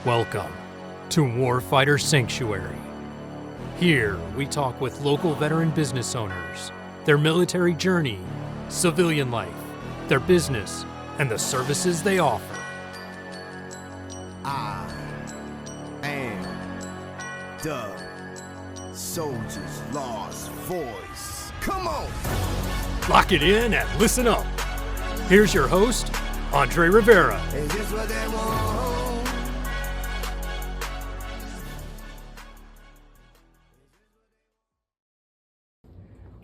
Welcome to Warfighter Sanctuary. Here, we talk with local veteran business owners, their military journey, civilian life, their business, and the services they offer. I am the soldier's lost voice. Come on! Lock it in and listen up. Here's your host, André Rivera. Is this what they want?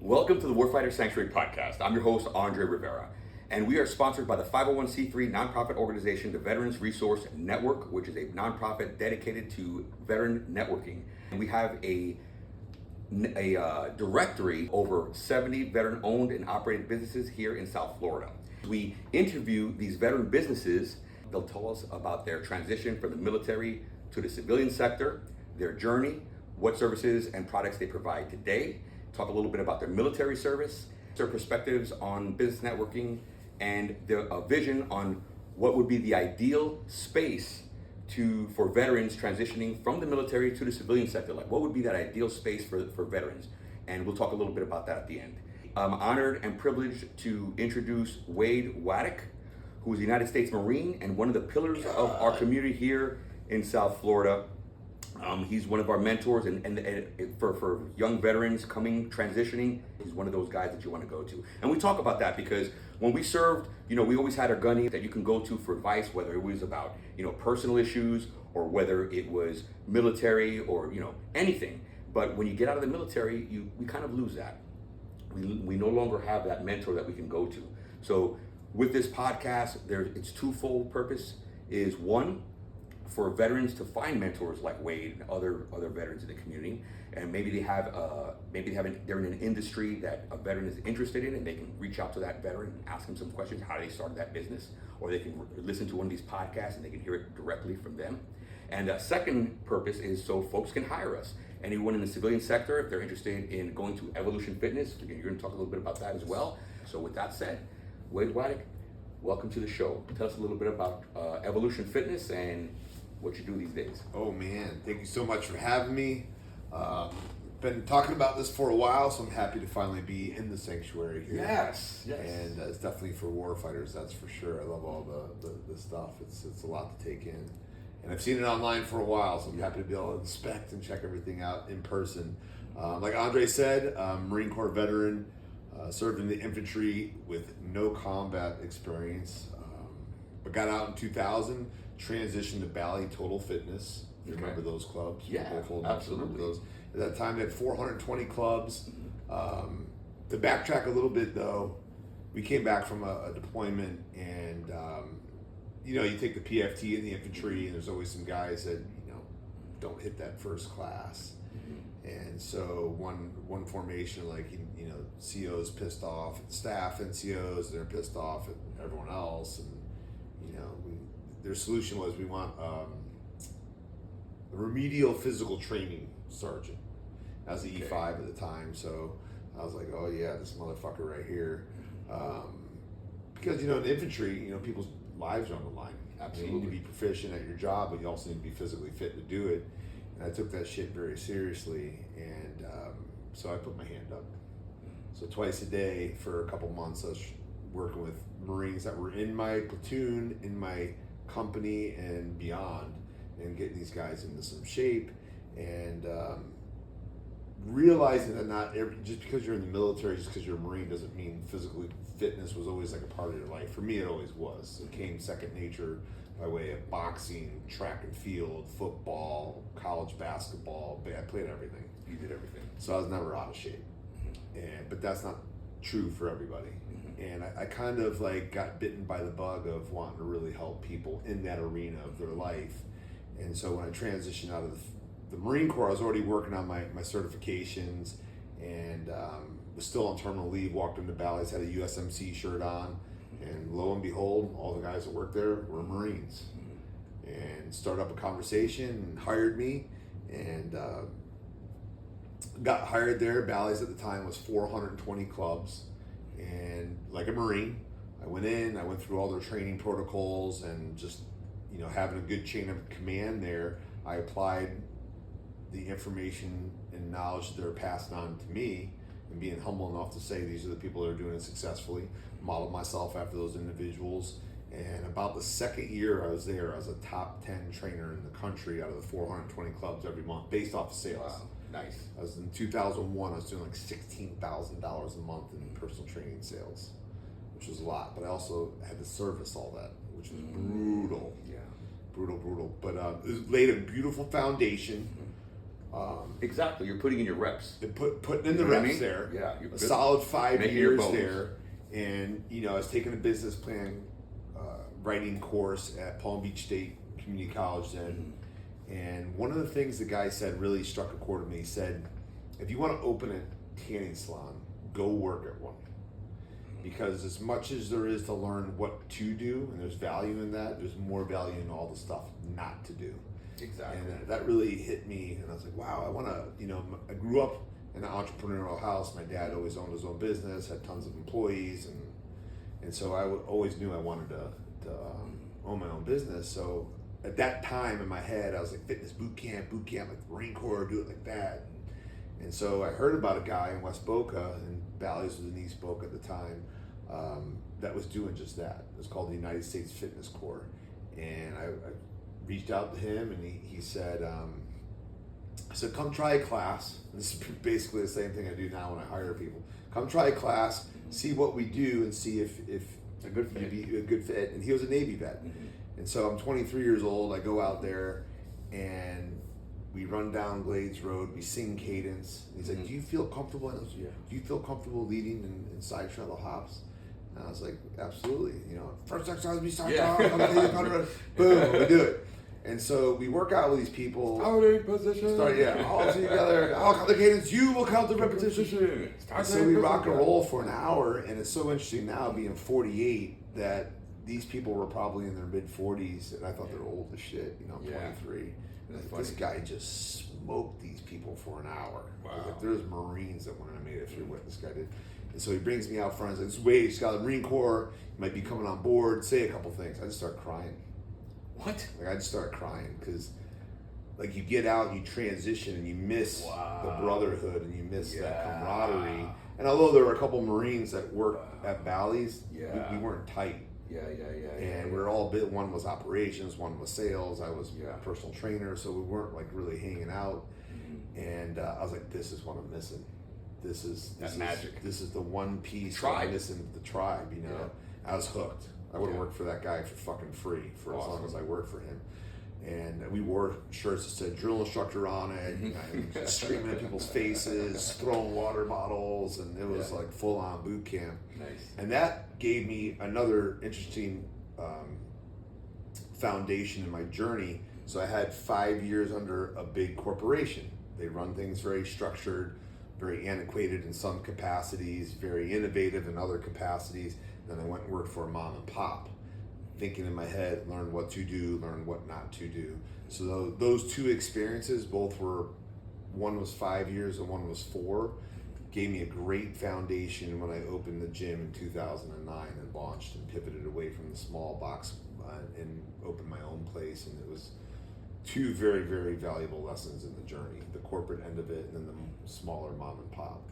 Welcome to the Warfighter Sanctuary podcast. I'm your host, André Rivera, and we are sponsored by the 501c3 nonprofit organization, the Veterans Resource Network, which is a nonprofit dedicated to veteran networking. And we have a directory over 70 veteran-owned and operated businesses here in South Florida. We interview these veteran businesses. They'll tell us about their transition from the military to the civilian sector, their journey, what services and products they provide today, talk a little bit about their military service, their perspectives on business networking, and their vision on what would be the ideal space for veterans transitioning from the military to the civilian sector. Like, what would be that ideal space for veterans? And we'll talk a little bit about that at the end. I'm honored and privileged to introduce Waddick, who is a United States Marine and one of the pillars of our community here in South Florida. He's one of our mentors, and for young veterans transitioning, he's one of those guys that you want to go to. And we talk about that because when we served, we always had our gunny that you can go to for advice, whether it was about, personal issues or whether it was military or, anything. But when you get out of the military, we kind of lose that. We no longer have that mentor that we can go to. So with this podcast, its twofold purpose is, one, for veterans to find mentors like Wade and other veterans in the community, and maybe they're in an industry that a veteran is interested in, and they can reach out to that veteran and ask them some questions, how they started that business, or they can listen to one of these podcasts and they can hear it directly from them. And the second purpose is so folks can hire us. Anyone in the civilian sector, if they're interested in going to Evolution Fitness, you're going to talk a little bit about that as well. So with that said, Wade Waddick, welcome to the show. Tell us a little bit about Evolution Fitness and what you do these days. Oh man, thank you so much for having me. Been talking about this for a while, so I'm happy to finally be in the sanctuary here. Yes. And it's definitely for warfighters, that's for sure. I love all the stuff. It's a lot to take in. And I've seen it online for a while, so I'm happy to be able to inspect and check everything out in person. Like Andre said, Marine Corps veteran, served in the infantry with no combat experience, but got out in 2000, transitioned to Bally Total Fitness. You remember those clubs? Yeah, absolutely. Those. At that time, they had 420 clubs. To backtrack a little bit, though, we came back from a deployment, and you take the PFT in the infantry, and there's always some guys that don't hit that first class. And so one formation, like COs pissed off at staff, NCOs, they're pissed off at everyone else, and their solution was, we want a remedial physical training sergeant. I was the E5 at the time, so I was like, oh yeah, this motherfucker right here. Because in the infantry, people's lives are on the line. Absolutely. You need to be proficient at your job, but you also need to be physically fit to do it. And I took that shit very seriously, and so I put my hand up. So twice a day for a couple months, I was working with Marines that were in my platoon, in my company and beyond, and getting these guys into some shape, and realizing that just because you're in the military, just because you're a Marine, doesn't mean physically fitness was always like a part of your life. For me, it always was. It came second nature by way of boxing, track and field, football, college basketball. I played everything. You did everything. So I was never out of shape. But that's not true for everybody. And I kind of got bitten by the bug of wanting to really help people in that arena of their life. And so when I transitioned out of the Marine Corps, I was already working on my certifications, and was still on terminal leave, walked into Bally's, had a USMC shirt on, and lo and behold, all the guys that worked there were Marines. And started up a conversation and hired me, and got hired there. Bally's at the time was 420 clubs. And like a Marine, I went through all their training protocols, and just, having a good chain of command there, I applied the information and knowledge that they're passed on to me, and being humble enough to say these are the people that are doing it successfully, modeled myself after those individuals. And about the second year I was there, I was a top 10 trainer in the country out of the 420 clubs every month based off of sales. Wow, nice. I was in 2001, I was doing like $16,000 a month in personal training sales, which was a lot, but I also had to service all that, which was brutal. Yeah. Brutal. But it laid a beautiful foundation. Exactly, you're putting in your reps. Putting in the You know what I reps mean? there. Yeah, you're a good. solid 5 Making your years bones. there. And, I was taking a business plan writing course at Palm Beach State Community College then. And one of the things the guy said really struck a chord with me. He said, if you want to open a tanning salon, go work at one. Because as much as there is to learn what to do, and there's value in that, there's more value in all the stuff not to do. Exactly. And that really hit me, and I was like, wow, I want to, I grew up in an entrepreneurial house. My dad always owned his own business, had tons of employees, and so I always knew I wanted to own my own business. So at that time in my head, I was like, fitness boot camp, like the Marine Corps, do it like that. And so I heard about a guy in West Boca, and Bally's was in East Boca at the time, that was doing just that. It was called the United States Fitness Corps. And I reached out to him, and he said, come try a class. This is basically the same thing I do now when I hire people. Come try a class, see what we do, and see if a good fit. you'd be a good fit. And he was a Navy vet. And so I'm 23 years old. I go out there, and we run down Glades Road. We sing cadence. And he's like, do you feel comfortable? And I was like, do you feel comfortable leading in side straddle hops? And I was like, absolutely. First exercise, we side straddle. Boom, we do it. And so we work out with these people. Starting position. All together. I'll count the cadence. You will count the repetition. And so we rock and roll for an hour, and it's so interesting now, being 48, that these people were probably in their mid 40s, and I thought they were old as shit. I'm 23. This guy just smoked these people for an hour. Wow. Like, there's Marines that wouldn't have made it through what this guy did. And so he brings me out front. He's like, wait, he's got the Marine Corps. He might be coming on board. Say a couple things. I just start crying. What? Like, I just start crying because, like, you get out and you transition and you miss the brotherhood and you miss that camaraderie. And although there were a couple Marines that worked at Bally's, we weren't tight. And we were all bit. One was operations, one was sales. I was a personal trainer, so we weren't like really hanging out. And I was like, this is what I'm missing. This is magic. This is the one piece Tribe. I'm missing. The tribe, I was hooked. I would have worked for that guy for fucking free for as long as I worked for him. And we wore shirts that said drill instructor on it, and screaming at people's faces, throwing water bottles, and it was like full on boot camp. Nice. And that gave me another interesting foundation in my journey. So I had 5 years under a big corporation. They run things very structured, very antiquated in some capacities, very innovative in other capacities. Then I went and worked for a mom and pop, thinking in my head, learn what to do, learn what not to do. So those two experiences, both were, one was 5 years and one was 4, gave me a great foundation when I opened the gym in 2009 and launched and pivoted away from the small box and opened my own place. And it was 2 very, very valuable lessons in the journey, the corporate end of it and then the smaller mom and pop.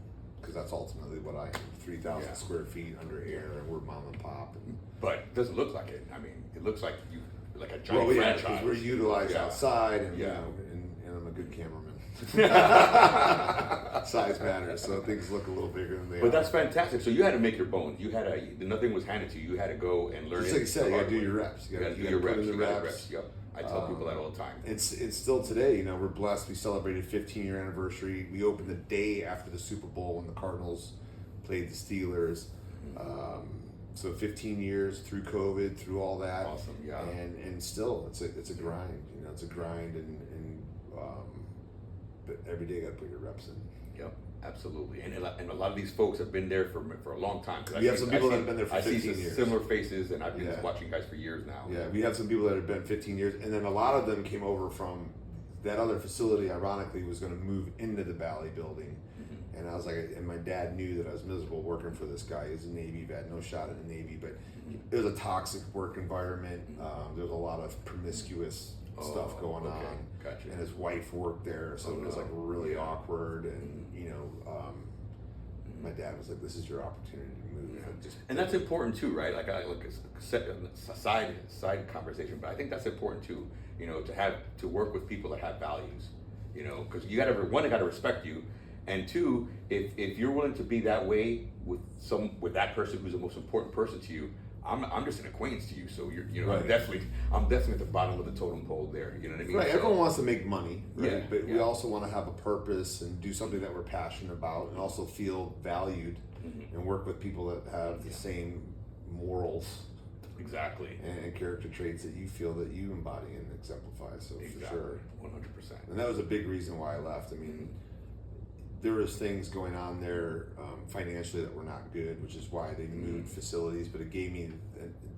Because that's ultimately what I am, 3,000 square feet under air, and we're mom and pop. But it doesn't look like it. I mean, it looks like you like a giant franchise. Because we're utilized outside, and and I'm a good cameraman. Size matters, so things look a little bigger than they are. But that's fantastic. So you had to make your bones. You had nothing was handed to you. You had to go and learn. Just like you said, you got to do your reps. You got to do your reps. You got reps. Yep. I tell people that all the time. It's still today. We're blessed. We celebrated 15-year anniversary. We opened the day after the Super Bowl when the Cardinals played the Steelers. So 15 years through COVID, through all that. Awesome. Yeah. And still, it's a grind. It's a grind, but every day you got to put your reps in. Yep. Absolutely. And a lot of these folks have been there for a long time. We have some people that have been there for 15 years. I see similar faces, and I've been watching guys for years now. Yeah, we have some people that have been 15 years, and then a lot of them came over from that other facility, ironically, was going to move into the Valley building. And I was like, and my dad knew that I was miserable working for this guy. He was a Navy vet, no shot in the Navy, but it was a toxic work environment. There was a lot of promiscuous stuff going on. Gotcha. And his wife worked there, so it was like really awkward. And you know, my dad was like, "This is your opportunity to move." And that's important too, right? Like a side conversation, but I think that's important too. You know, to work with people that have values. You know, because you got to one, they got to respect you. And two, if you're willing to be that way with that person who's the most important person to you, I'm just an acquaintance to you. So Right. I'm definitely at the bottom of the totem pole there. You know what I mean? Right. So, Everyone wants to make money, right? Yeah, But we also want to have a purpose and do something that we're passionate about, and also feel valued, and work with people that have the same morals. Exactly. And character traits that you feel that you embody and exemplify. So Exactly. for sure, 100%. and that was a big reason why I left. I mean, there was things going on there financially that were not good, which is why they moved facilities. But it gave me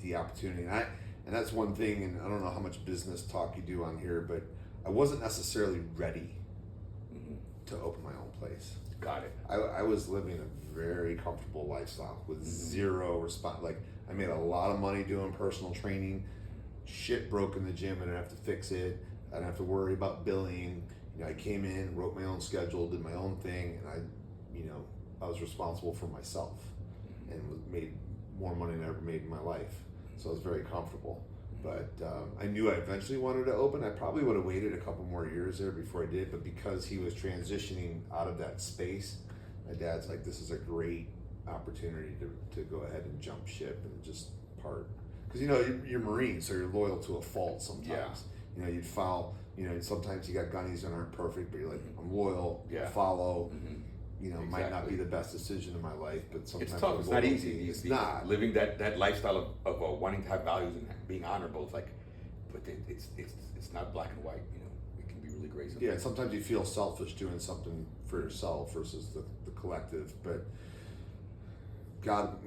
the opportunity, and that's one thing. And I don't know how much business talk you do on here, but I wasn't necessarily ready to open my own place. Got it. I was living a very comfortable lifestyle with zero response. Like, I made a lot of money doing personal training. Shit broke in the gym, and I didn't have to fix it. I didn't have to worry about billing. You know, I came in, wrote my own schedule, did my own thing, and I was responsible for myself, and made more money than I ever made in my life. So I was very comfortable. But I knew I eventually wanted to open. I probably would have waited a couple more years there before I did, but because he was transitioning out of that space, my dad's like, this is a great opportunity to go ahead and jump ship and just part. Because you're Marine, so you're loyal to a fault sometimes. Yeah. You'd follow. Sometimes you got gunnies that aren't perfect, but you're like, I'm loyal. Follow. Exactly. Might not be the best decision in my life, but sometimes It's tough. It's not easy. It's not living that lifestyle of wanting to have values and being honorable. It's like, but it's not black and white. It can be really great. Sometimes. Yeah, and sometimes you feel selfish doing something for yourself versus the collective. But God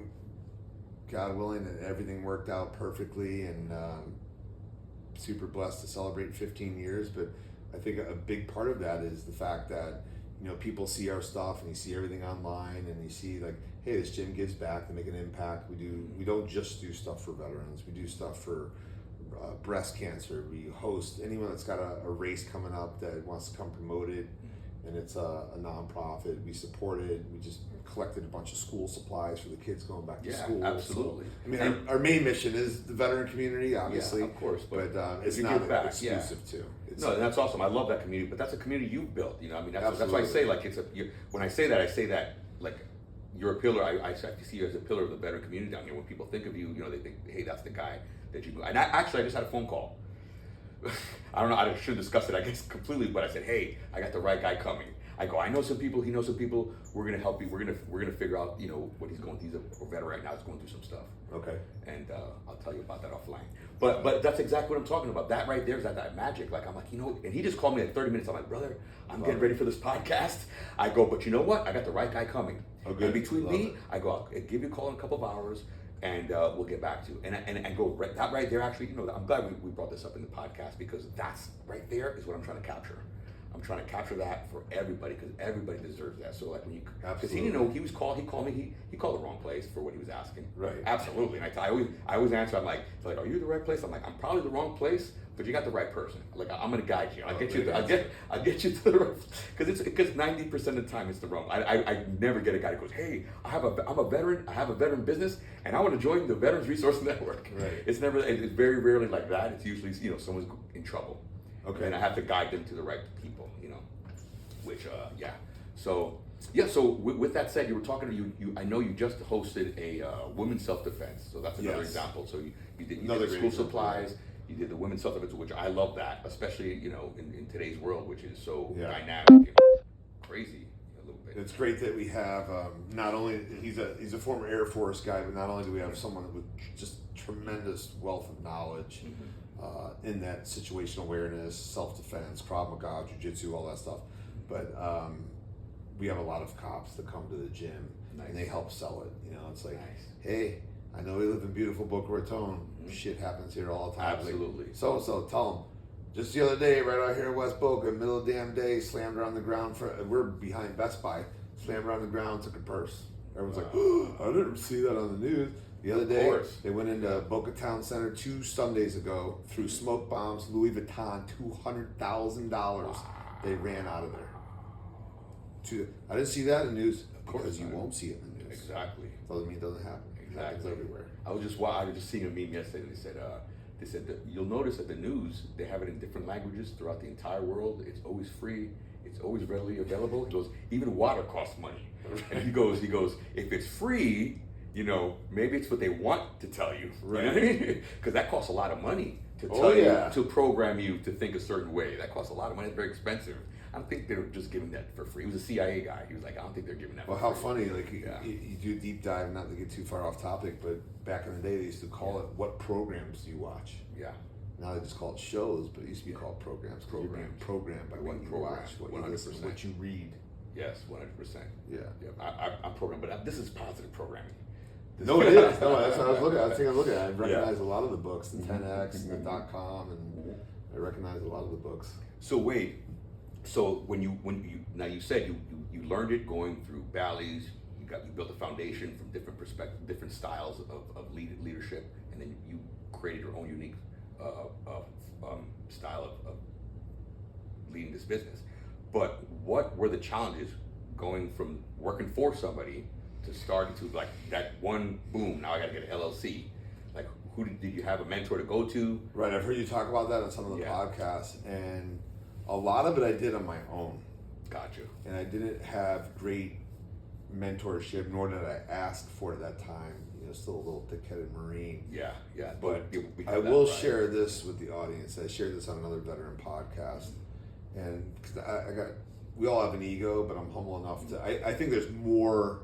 willing, that everything worked out perfectly, and super blessed to celebrate 15 years. But I think a big part of that is the fact that people see our stuff, and you see everything online, and you see like, hey, this gym gives back, they make an impact. We don't just do stuff for veterans. We do stuff for breast cancer. We host anyone that's got a race coming up that wants to come promote it, and it's a nonprofit. We support it. We just collected a bunch of school supplies for the kids going back to school. Absolutely. So, our main mission is the veteran community, obviously. Yeah, of course, but it's you not give back, exclusive to. No, and that's awesome. I love that community, but that's a community you've built. That's why I say like when I say that like you're a pillar. I see you as a pillar of the veteran community down here. When people think of you, they think, hey, that's the guy that you. And I just had a phone call. I don't know. I should discuss it, I guess, completely. But I said, hey, I got the right guy coming. I go, I know some people. He knows some people. We're gonna help you. We're gonna figure out, what he's going through. He's a veteran right now. He's going through some stuff. Okay. And I'll tell you about that offline. But that's exactly what I'm talking about. That right there is that magic. Like I'm like, and he just called me in 30 minutes. I'm like, brother, I'm getting ready for this podcast. I go, but you know what? I got the right guy coming. Okay. And between me, I go, I'll give you a call in a couple of hours, and we'll get back to you. And go that right there. Actually, I'm glad we brought this up in the podcast, because that's right there is what I'm trying to capture. I'm trying to capture that for everybody, because everybody deserves that. So like when because he didn't know he called me. He called the wrong place for what he was asking. Right. Absolutely. And I always answer. I'm like, are you the right place? I'm like, I'm probably the wrong place, but you got the right person. Like I'm gonna guide you. I'll get you to the right, because 90% of the time it's the wrong. I never get a guy that goes, hey, I'm a veteran. I have a veteran business, and I want to join the Veterans Resource Network. Right. It's very rarely like that. It's usually someone's in trouble. Okay. And I have to guide them to the right people, which, So with that said, you were talking to you. I know you just hosted a women's self-defense. So that's another example. So you did the school supplies. You did the women's self-defense, which I love that, especially, in today's world, which is so dynamic and crazy a little bit. It's great that we have, not only, he's a former Air Force guy, but not only do we have someone with just tremendous wealth of knowledge, in that situational awareness, self-defense, Krav Maga, Jiu-Jitsu, all that stuff. But we have a lot of cops that come to the gym, and they help sell it. It's like, hey, I know we live in beautiful Boca Raton. Shit happens here all the time. Absolutely. Like, so tell them, Just the other day, right out here in West Boca, middle of the damn day, slammed her on the ground. We're behind Best Buy. Slammed her on the ground, took a purse. Everyone's like, oh, I didn't see that on the news. The other day, they went into Boca Town Center 2 Sundays ago, threw smoke bombs, Louis Vuitton, $200,000. They ran out of there. I didn't see that in the news because you won't see it in the news. Exactly. Doesn't mean it doesn't happen. It happens everywhere. I was just seeing a meme yesterday. They said that you'll notice that the news, they have it in different languages throughout the entire world. It's always free. It's always readily available. He goes, even water costs money. And he goes, if it's free, you know, maybe it's what they want to tell you, right? Because that costs a lot of money to tell you, to program you to think a certain way. That costs a lot of money. It's very expensive. I don't think they're just giving that for free. He was a CIA guy. He was like, I don't think they're giving that for free. Well, how funny, like you do a deep dive, not to get too far off topic, but back in the day they used to call it, what programs do you watch? Yeah. Now they just call it shows, but it used to be called programs. Because you're being programmed by what you watch, what you listen, what you read. Yes, 100%. Yeah. I'm programmed, but this is positive programming. No, it is. No, that's what I was looking at. I recognize a lot of the books, the 10X and the .com, and I recognize a lot of the books. So wait, when you now you said you learned it going through Bally's, you built a foundation from different perspectives, different styles of leadership, and then you created your own unique style of leading this business. But what were the challenges going from working for somebody to starting to like that one boom? Now I got to get an LLC. Like, who did you have a mentor to go to? Right, I've heard you talk about that on some of the podcasts, and a lot of it I did on my own. Gotcha. And I didn't have great mentorship, nor did I ask for it at that time. You know, still a little thick-headed Marine. Yeah. But I will share this with the audience. I shared this on another veteran podcast, and because we all have an ego, but I'm humble enough to. I think there's more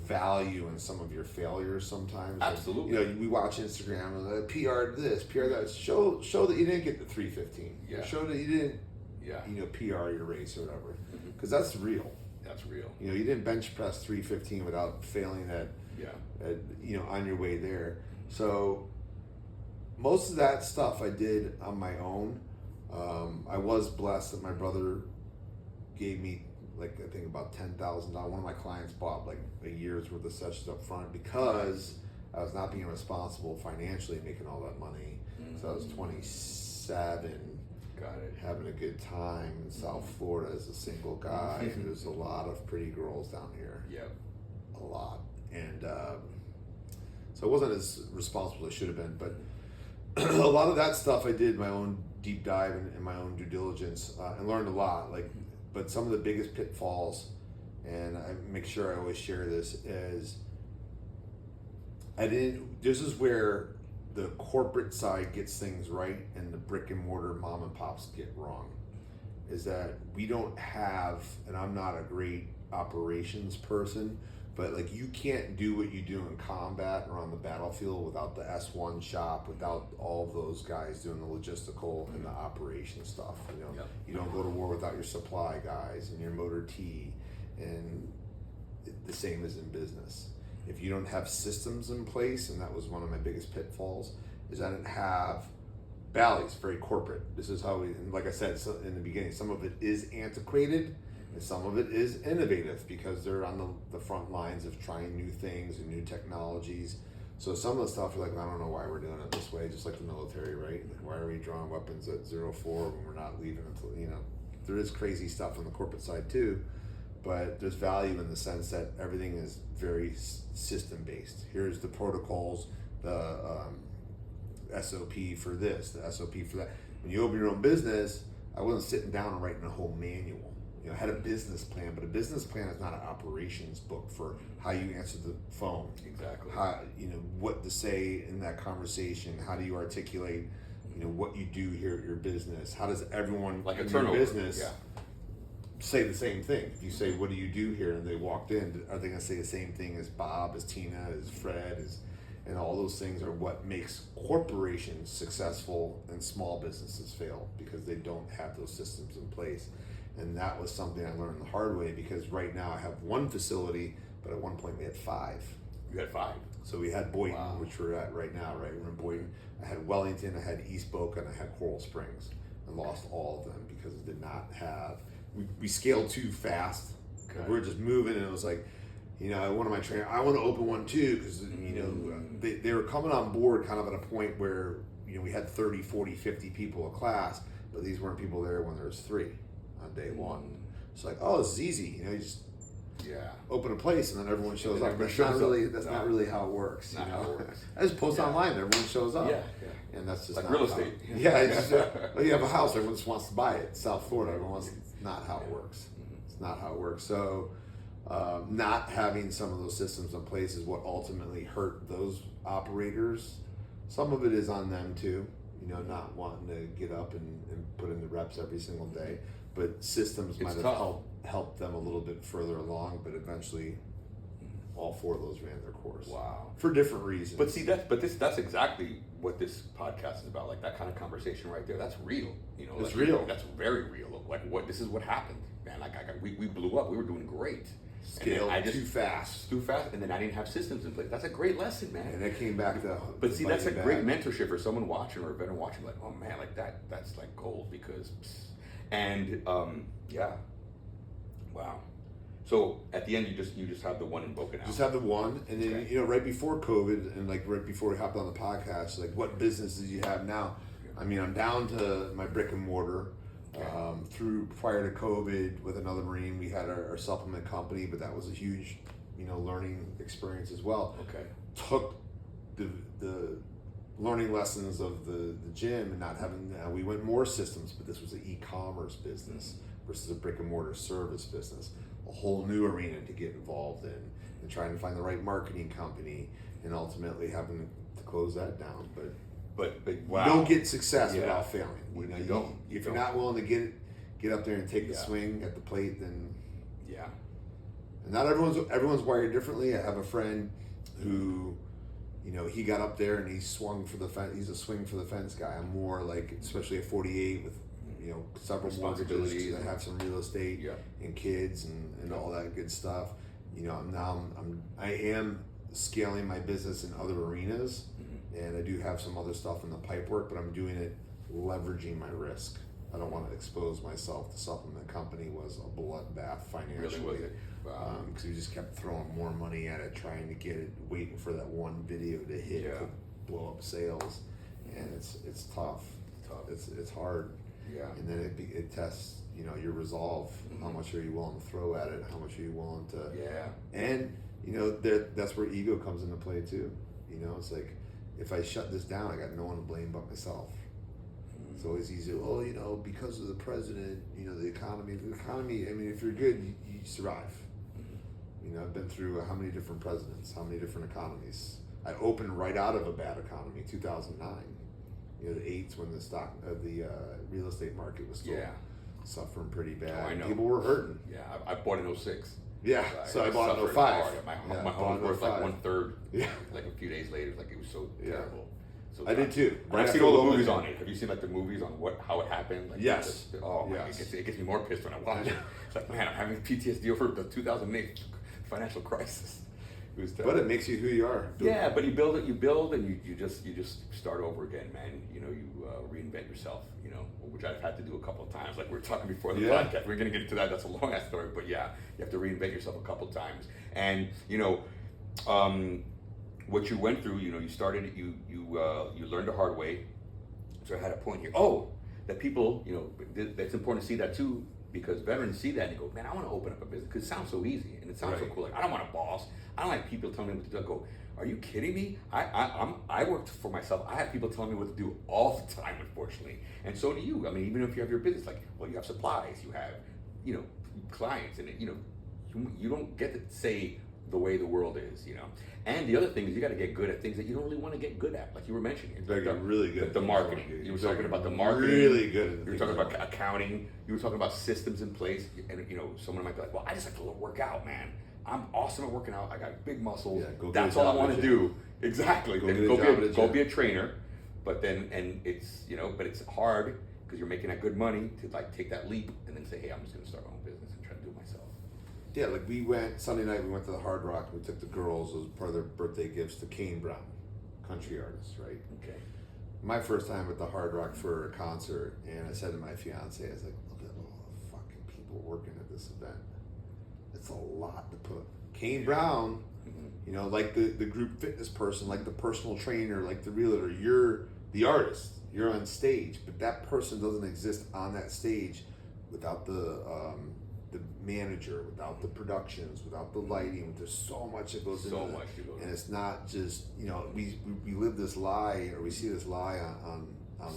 value in some of your failures sometimes. Absolutely. Like, you know, we watch Instagram and PR this, PR that. Show that you didn't get the 315. Yeah. Show that you didn't. Yeah. You know, PR your race or whatever, because that's real. That's real. You know, you didn't bench press 315 without failing at you know, on your way there. So most of that stuff I did on my own. I was blessed that my brother gave me, like, I think about $10,000. One of my clients bought like a year's worth of sessions up front because I was not being responsible financially, making all that money. So I was 27, having a good time in South Florida as a single guy. There's a lot of pretty girls down here. A lot. And so I wasn't as responsible as I should have been, but a lot of that stuff I did my own deep dive and my own due diligence, and learned a lot. Like, but some of the biggest pitfalls, and I make sure I always share this, is this is where the corporate side gets things right and the brick and mortar mom and pops get wrong, is that we don't have, and I'm not a great operations person, but like, you can't do what you do in combat or on the battlefield without the S1 shop, without all of those guys doing the logistical and the operation stuff. You know, you don't go to war without your supply guys and your motor T, and the same as in business. If you don't have systems in place, and that was one of my biggest pitfalls, is I didn't have Bally's, very corporate. This is how and like I said in the beginning, some of it is antiquated, and some of it is innovative because they're on the front lines of trying new things and new technologies. So some of the stuff you're like, I don't know why we're doing it this way, just like the military, right? Why are we drawing weapons at 04 when we're not leaving until, you know, there is crazy stuff on the corporate side too, but there's value in the sense that everything is very system based. Here's the protocols, the SOP for this, the SOP for that. When you open your own business, I wasn't sitting down and writing a whole manual. You know, I had a business plan, but a business plan is not an operations book for how you answer the phone. Exactly. How, you know, what to say in that conversation. How do you articulate, you know, what you do here at your business? How does everyone like in your business say the same thing? If you say, what do you do here? And they walked in, are they going to say the same thing as Bob, as Tina, as Fred, and all those things are what makes corporations successful and small businesses fail, because they don't have those systems in place. And that was something I learned the hard way, because right now I have one facility, but at one point we had 5. You had 5. So we had Boynton, which we're at right now, right? We're in Boynton. I had Wellington, I had East Boca, and I had Coral Springs. and lost all of them because it did not have. We scaled too fast. Okay. We were just moving, and it was like, one of my trainers, I want to open one too, because they were coming on board kind of at a point where we had 30, 40, 50 people a class, but these weren't people there when there was 3 on day one. It's like, oh, this is easy. You just open a place and then everyone shows up. That's not really how it works. How it works. I just post online, everyone shows up. Yeah. And that's just like not real estate. It's just, you have a house, everyone just wants to buy it. South Florida, everyone wants. It's not how it works. It's not how it works. So, not having some of those systems in place is what ultimately hurt those operators. Some of it is on them too. Not wanting to get up and put in the reps every single day. But systems might have helped them a little bit further along, but eventually all 4 of those ran their course. Wow. For different reasons. But see, that's exactly what this podcast is about. Like that kind of conversation right there. That's real. It's real. That's very real. Like this is what happened, man. Like we blew up. We were doing great. Scaled too fast, and then I didn't have systems in place. That's a great lesson, man. And it came back to. But see, that's a great mentorship for someone watching or a veteran watching. Like, oh man, like that's like gold because. And wow. So at the end, you just have the one in Boca now. Just have the one, and then right before COVID, and like right before we hopped on the podcast, like what businesses you have now? I mean, I'm down to my brick and mortar. Through prior to COVID, with another Marine, we had our supplement company, but that was a huge, learning experience as well. Okay. Took the learning lessons of the gym and not having. We went more systems, but this was an e-commerce business versus a brick and mortar service business. A whole new arena to get involved in, and trying to find the right marketing company, and ultimately having to close that down. But wow. You don't get success without failing. You don't. If you're not willing to get up there and take the swing at the plate, then And not everyone's wired differently. I have a friend who, he got up there and he swung for the fence. He's a swing for the fence guy. I'm more like, especially at 48 with several mortgages. I have some real estate and kids and all that good stuff. I am scaling my business in other arenas. And I do have some other stuff in the pipe work, but I'm doing it leveraging my risk. I don't want to expose myself. The supplement company was a bloodbath financially. Really was it? Wow. Because we just kept throwing more money at it, trying to get it, waiting for that one video to hit to blow up sales, and it's tough. It's hard. Yeah. And then it tests your resolve. How much are you willing to throw at it? How much are you willing to? Yeah. And that's where ego comes into play too. It's like, if I shut this down, I got no one to blame but myself. It's always easy. Because of the president, the economy. I mean, if you're good, you survive. I've been through how many different presidents, how many different economies. I opened right out of a bad economy, 2009. The eights when the real estate market was still suffering pretty bad. Oh, I know. People were hurting. Yeah, I bought in 06. Yeah, so I bought in 05. My home was worth like 1/3. Yeah. Like a few days later, it was so terrible. So I did too. I've seen all the movies on it. Have you seen the movies on how it happened? Yes. It gets me more pissed when I watch it. It's like, man, I'm having PTSD over the 2008 financial crisis. It was terrible. But it makes you who you are. Yeah, but you build, and you just start over again, man. You reinvent yourself. Which I've had to do a couple of times. Like we were talking before the podcast. We're gonna get into that. That's a long ass story, but you have to reinvent yourself a couple of times. And what you went through. You started. You learned the hard way. So I had a point here. That people. That's important to see that too, because veterans see that and they go, man, I want to open up a business because it sounds so easy and it sounds so cool. Like I don't want a boss. I don't like people telling me what to do. I go, are you kidding me? I worked for myself. I have people telling me what to do all the time, unfortunately. And so do you. I mean, even if you have your business, you have supplies, you have, clients, and you don't get to say the way the world is, And the other thing is you got to get good at things that you don't really want to get good at, like you were mentioning. Really good. The marketing. You were talking about the marketing. Really good. You were talking about accounting. You were talking about systems in place. And someone might be like, well, I just like to work out, man. I'm awesome at working out. I got big muscles. That's all I want to do. Exactly. Go be a trainer. But then, and it's, but it's hard because you're making that good money to take that leap and then say, hey, I'm just going to start my own business and try to do it myself. Yeah, Sunday night we went to the Hard Rock. We took the girls, it was part of their birthday gifts to Kane Brown, country artist, right? Okay. my first time at the Hard Rock for a concert, and I said to my fiance, I was like, look at all the fucking people working at this event. It's a lot to put. Kane Brown, you know, like the group fitness person, like the personal trainer, like the realtor, you're the artist, you're on stage, but that person doesn't exist on that stage without the manager, without the productions, without the lighting. There's so much that goes into it. And it's not just, you know, we live this lie, or we see this lie on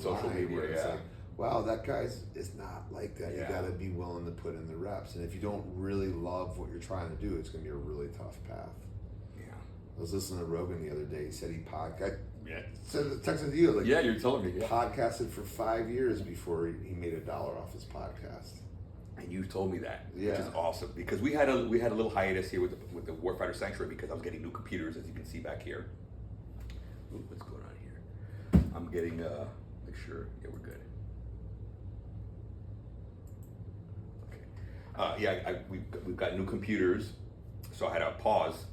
social media, where it's like, wow, that guy's is not like that. You gotta be willing to put in the reps. And if you don't really love what you're trying to do, it's gonna be a really tough path. Yeah. I was listening to Rogan the other day. He said he texted to you, like, yeah, you're telling me. Yeah. Podcasted for 5 years before he made $1 off his podcast. And you told me that, which is awesome, because we had a little hiatus here with the Warfighter Sanctuary, because I was getting new computers, as you can see back here. Ooh, what's going on here? I'm getting make sure, yeah, we're good. Okay. We've got new computers, so I had a pause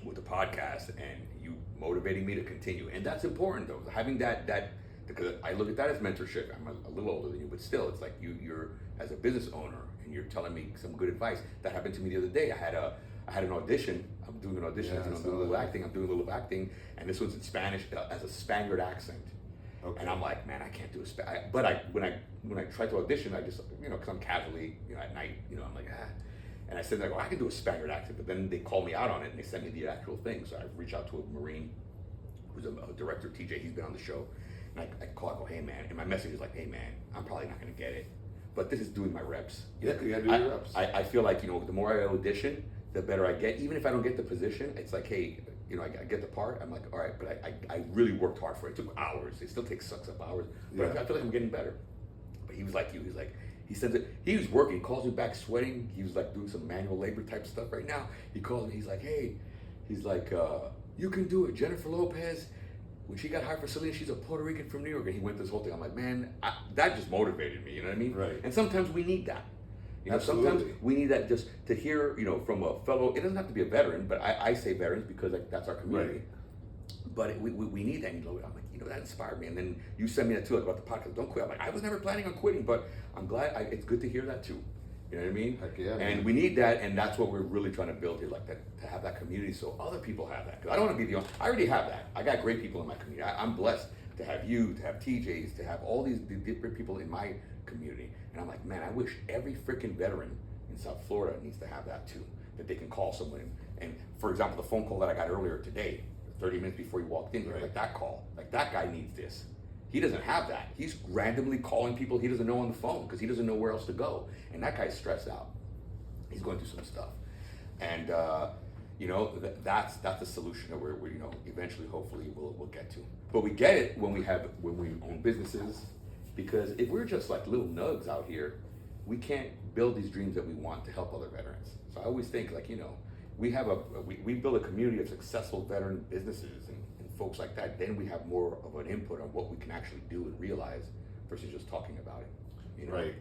with the podcast, and you motivating me to continue, and that's important though. Having that because I look at that as mentorship. I'm a little older than you, but still, it's like you're as a business owner, and you're telling me some good advice. That happened to me the other day. I had an audition. I'm doing an audition. Yeah, I'm doing a little acting. And this one's in Spanish as a Spaniard accent. Okay. And I'm like, man, I can't do a but when I try to audition, I just, you know, because I'm casually, you know, at night, you know, I'm like, and I said, I can do a Spaniard accent, but then they call me out on it, and they sent me the actual thing. So I reach out to a Marine who's a director, TJ. He's been on the show. And I call, I go, hey man, and my message is like, hey man, I'm probably not gonna get it, but this is doing my reps. Yeah, you gotta do your reps. I feel like, you know, the more I audition, the better I get. Even if I don't get the position, it's like, hey, you know, I get the part. I'm like, all right, but I really worked hard for it. It took hours. It still sucks up hours, but I feel like I'm getting better. But he was like you. He's like, he says it. He was working. He calls me back sweating. He was like doing some manual labor type stuff right now. He calls me. He's like, hey, you can do it. Jennifer Lopez, when she got hired for Celine, she's a Puerto Rican from New York, and he went this whole thing. I'm like, man, that just motivated me. You know what I mean? Right. And sometimes we need that. You know, Absolutely. sometimes we need that just to hear, you know, from a fellow. It doesn't have to be a veteran, but I say veterans because that's our community. Right. But we need that. And, you know, I'm like, you know, that inspired me. And then you sent me that too, like, about the podcast. Don't quit. I'm like, I was never planning on quitting, but I'm glad. It's good to hear that too. You know what I mean? Heck yeah, and man. we need that, and that's what we're really trying to build here, like that, to have that community, so other people have that. Because I don't want to be the only. I already have that. I got great people in my community. I'm blessed to have you, to have TJs, to have all these different people in my community. And I'm like, man, I wish every freaking veteran in South Florida needs to have that too, that they can call someone. And for example, the phone call that I got earlier today, 30 minutes before you walked in, like that call, like that guy needs this. He doesn't have that. He's randomly calling people he doesn't know on the phone because he doesn't know where else to go. And that guy's stressed out. He's going through some stuff. And, you know, that's the solution that we're, you know, eventually, hopefully, we'll get to. But we get it when we own businesses, because if we're just like little nugs out here, we can't build these dreams that we want to help other veterans. So I always think, like, you know, we build a community of successful veteran businesses and folks like that, then we have more of an input on what we can actually do and realize versus just talking about it. You know? Right.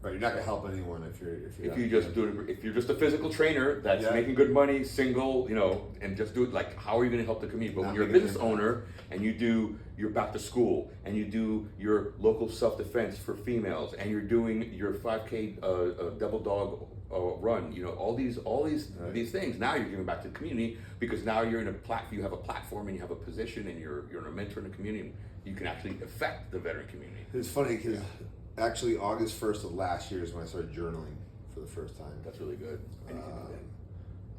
You're not gonna help anyone if you're just a physical trainer that's making good money, single, you know, and just do it. Like, how are you gonna help the community? But when you're a business owner and you do your back to school and you do your local self-defense for females and you're doing your 5K DevilDog run, you know, all these things. Now you're giving back to the community because now you're in you have a platform and you have a position and you're a mentor in the community. And you can actually affect the veteran community. It's funny because actually August 1st of last year is when I started journaling for the first time. That's really good. And you can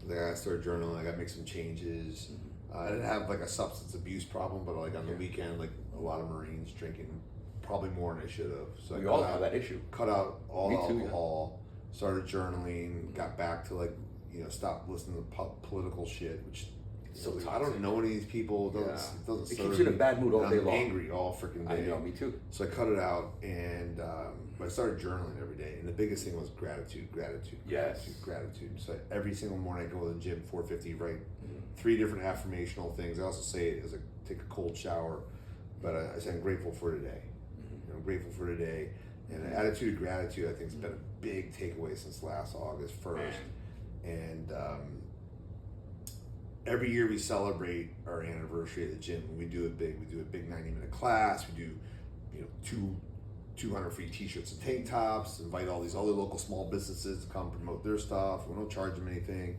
do that. I started journaling. I got to make some changes. I didn't have like a substance abuse problem, but like on the weekend, like a lot of Marines drinking, probably more than I should have. So we all have that issue. Cut out all the alcohol. Started journaling, got back to like, you know, stop listening to political shit, which so I don't know any of these people. It doesn't it keeps you in a bad mood all day long. I'm angry all freaking day. I know, me too. So I cut it out, and I started journaling every day. And the biggest thing was gratitude. So every single morning I go to the gym, 4:50, write 3 different affirmational things. I also say it as I take a cold shower, but I say I'm grateful for today. You know, I'm grateful for today. And the attitude of gratitude, I think, has been a big takeaway since last August 1st. And every year we celebrate our anniversary at the gym. We do it big. We do a big 90-minute class. We do, 200 free t-shirts and tank tops, invite all these other local small businesses to come promote their stuff. We don't charge them anything.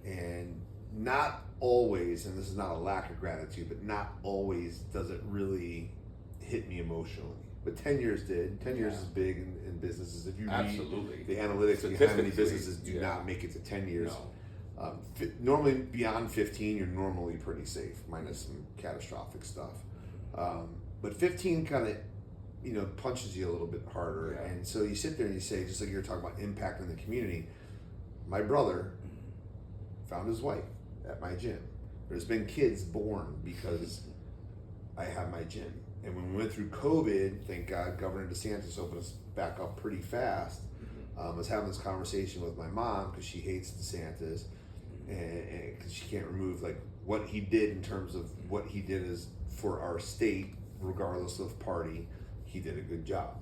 And not always, and this is not a lack of gratitude, but not always does it really hit me emotionally. But 10 years did. 10 years is big in businesses. If you read the analytics behind how many businesses do not make it to 10 years. No. Normally beyond 15, you're normally pretty safe, minus some catastrophic stuff. But 15 kind of, punches you a little bit harder. And so you sit there and you say, just like you're talking about impact in the community, my brother found his wife at my gym. There's been kids born because I have my gym. And when we went through COVID, thank God, Governor DeSantis opened us back up pretty fast. I was having this conversation with my mom because she hates DeSantis, and because she can't remove like what he did in terms of what he did is for our state, regardless of party, he did a good job.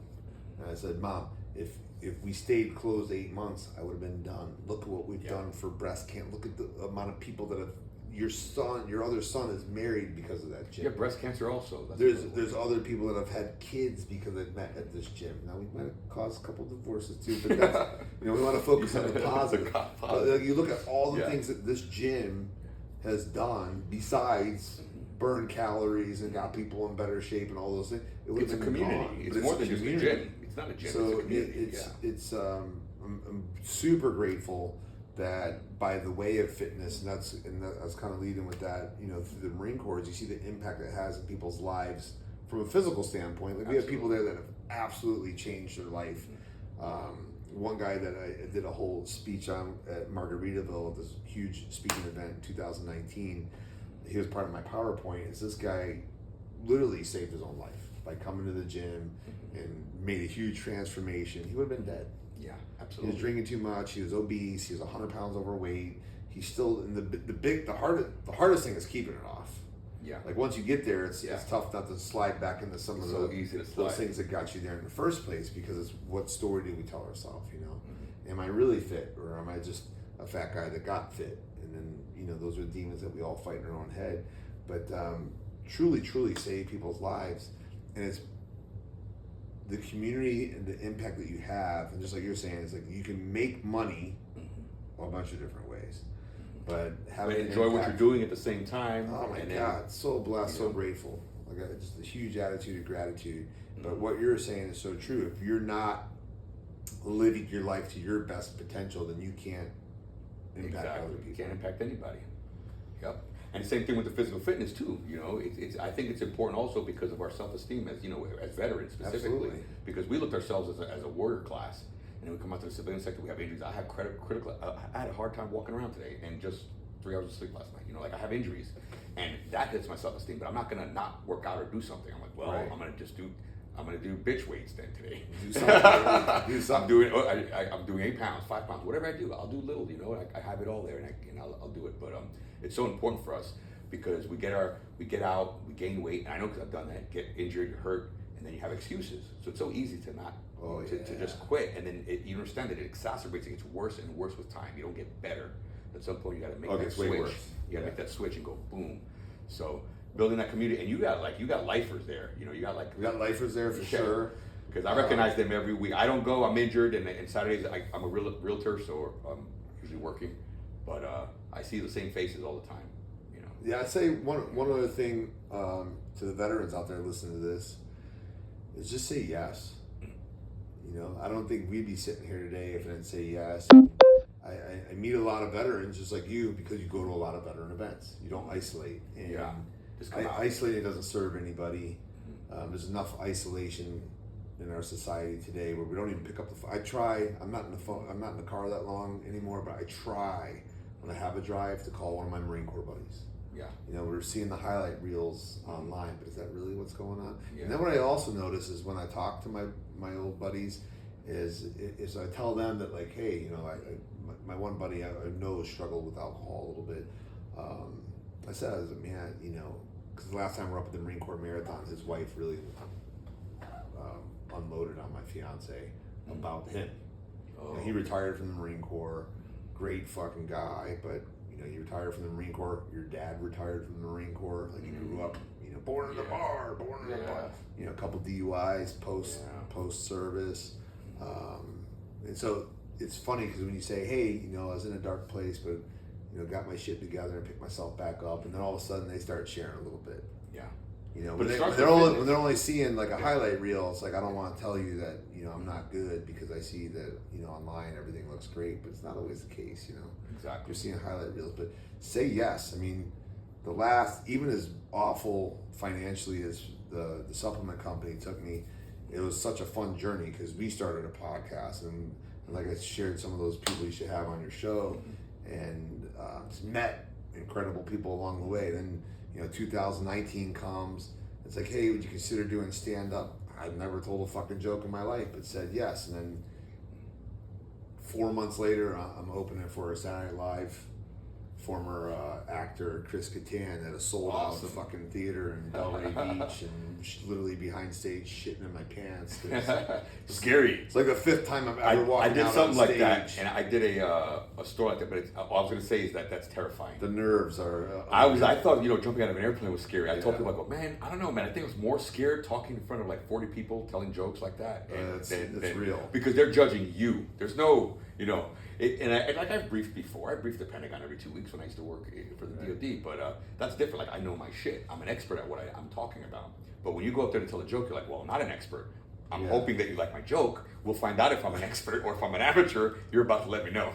And I said, Mom, if we stayed closed 8 months, I would have been done. Look at what we've done for breast cancer. Look at the amount of people that have. Your other son is married because of that gym. Yeah, breast cancer also. There's other people that have had kids because they've met at this gym. Now we might have caused a couple divorces too, but that's, we want to focus on the positive. You look at all the things that this gym has done besides burn calories and got people in better shape and all those things. It's a community. It's more than just a gym. It's not a gym. So it's a community. I'm super grateful that by the way of fitness, and that's kind of leading with that, through the Marine Corps, you see the impact it has in people's lives from a physical standpoint. Like we have people there that have absolutely changed their life. One guy that I did a whole speech on at Margaritaville at this huge speaking event in 2019, he was part of my PowerPoint, is this guy literally saved his own life by coming to the gym and made a huge transformation. He would have been dead. Yeah, He absolutely. was drinking too much. He was obese. He was 100 pounds overweight. He's still in the hardest thing is keeping it off. Yeah. Like once you get there, it's tough not to slide back into some of those things that got you there in the first place, because it's what story do we tell ourselves? Am I really fit, or am I just a fat guy that got fit? And then those are demons that we all fight in our own head. But truly save people's lives, and it's the community and the impact that you have, and just like you're saying, it's like you can make money a bunch of different ways, but enjoy what you're doing at the same time. Oh my God, so blessed, so grateful. Like just a huge attitude of gratitude. But what you're saying is so true. If you're not living your life to your best potential, then you can't impact other people. You can't impact anybody. Yep. And the same thing with the physical fitness too. I think it's important also because of our self-esteem as veterans specifically. Absolutely. Because we looked at ourselves as a warrior class, and then we come out to the civilian sector, we have injuries. I have critical. I had a hard time walking around today, and just 3 hours of sleep last night. I have injuries, and that hits my self-esteem. But I'm not gonna not work out or do something. I'm like, well, Right. I'm gonna do bitch weights then today. Do something. Do something. I'm doing 8 pounds, 5 pounds, whatever I do. I'll do little. I have it all there, and I'll do it. But it's so important for us because we get out, we gain weight, and I know because I've done that. Get injured, hurt, and then you have excuses. So it's so easy to not to just quit, and then you understand that it exacerbates. It gets worse and worse with time. You don't get better. At some point, you got to make that switch. You got to make that switch and go boom. So building that community, and you got lifers there. We got lifers there for sure. Because I recognize them every week. I don't go. I'm injured, and Saturdays I'm a realtor, so I'm usually working. But I see the same faces all the time. Yeah, I'd say one other thing to the veterans out there listening to this is just say yes. I don't think we'd be sitting here today if I didn't say yes. I meet a lot of veterans just like you because you go to a lot of veteran events. You don't isolate. And isolating doesn't serve anybody. There's enough isolation in our society today where we don't even pick up the phone. I try. I'm not in the phone. I'm not in the car that long anymore, but I try when I have a drive to call one of my Marine Corps buddies. Yeah. We're seeing the highlight reels online, but is that really what's going on? Yeah. And then what I also notice is when I talk to my old buddies, is I tell them that like, hey, my one buddy I know struggled with alcohol a little bit. I said, man, because the last time we were up at the Marine Corps Marathon, his wife really unloaded on my fiance about him. He retired from the Marine Corps, great fucking guy, but You know, you retire from the Marine Corps. Your dad retired from the Marine Corps. Like, you grew up, you know, born in the bar, born in the bar. You know, a couple DUIs post service, and so it's funny because when you say, hey, you know, I was in a dark place, but you know, got my shit together and picked myself back up, and then all of a sudden they start sharing a little bit. Yeah. You know, when they're only seeing like a highlight reel, it's like, I don't want to tell you that, you know, I'm not good because I see that, you know, online everything looks great, but it's not always the case, you know. Exactly. You're seeing highlight reels, but say yes. I mean, even as awful financially as the supplement company took me, it was such a fun journey because we started a podcast and like I shared some of those people you should have on your show, and just met incredible people along the way. Then, you know, 2019 comes. It's like, hey, would you consider doing stand-up? I've never told a fucking joke in my life, but said yes. And then 4 months later, I'm opening for a Saturday Night Live. Former actor Chris Kattan at a sold-out fucking theater in Delray Beach, and literally behind stage shitting in my pants. Scary. It's like the 5th time I've ever walked out on stage. I did something like that, and I did a story like that. But all I was going to say is that's terrifying. The nerves are. I thought, you know, jumping out of an airplane was scary. I told people, I go, man, I don't know, man. I think I was more scared talking in front of like 40 people telling jokes like that. It's real because they're judging you. There's no, you know. Like I've briefed before. I briefed the Pentagon every 2 weeks when I used to work for the DoD, but that's different. Like, I know my shit. I'm an expert at what I'm talking about. But when you go up there to tell a joke, you're like, well, I'm not an expert. I'm hoping that you like my joke. We'll find out if I'm an expert or if I'm an amateur. You're about to let me know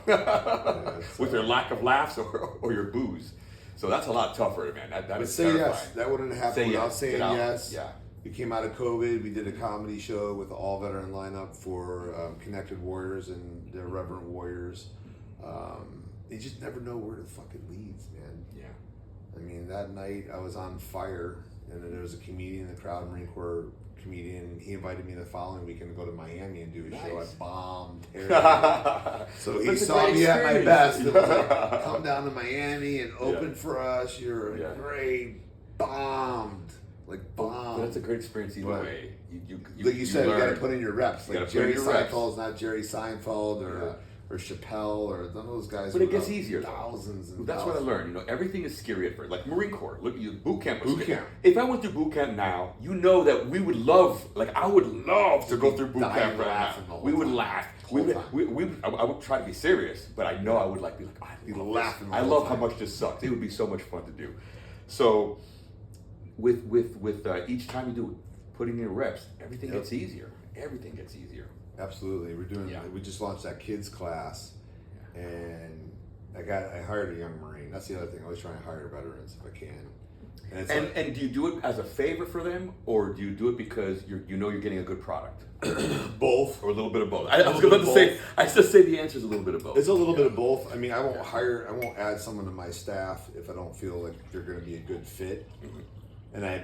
with your lack of laughs or your booze. So that's a lot tougher, man. That is terrifying. Yes. That wouldn't happen without saying yes. Yeah. We came out of COVID. We did a comedy show with the all veteran lineup for Connected Warriors and their Reverent Warriors. You just never know where it fucking leads, man. Yeah. I mean, that night I was on fire, and then there was a comedian in the crowd, Marine Corps comedian. He invited me the following weekend to go to Miami and do a show. I bombed terribly. So he saw me at my best. It was like, come down to Miami and open for us. You're great. Bombed. Like bomb. But that's a great experience either way. Like you said, you got to put in your reps. Like Jerry Seinfeld's not Jerry Seinfeld or Chappelle or none of those guys. But it gets easier. Thousands and that's thousands. what I learned. You know, everything is scary at first. Like Marine Corps. Look, boot camp. If I went through boot camp now, you know that we would love. Like I would love to go through boot camp right now. We would laugh. I would try to be serious, but I know I would be like, be laughing. I love how much this sucks. It would be so much fun to do. So. With each time you do it, putting in reps, everything gets easier. Everything gets easier. Absolutely. We just launched that kids class, and I hired a young Marine. That's the other thing. I always try to hire veterans if I can. And do you do it as a favor for them, or do you do it because you know you're getting a good product? Both, or a little bit of both. I was about to say. I just say the answer is a little bit of both. It's a little bit of both. I mean, I won't add someone to my staff if I don't feel like they're going to be a good fit. Mm-hmm. And I've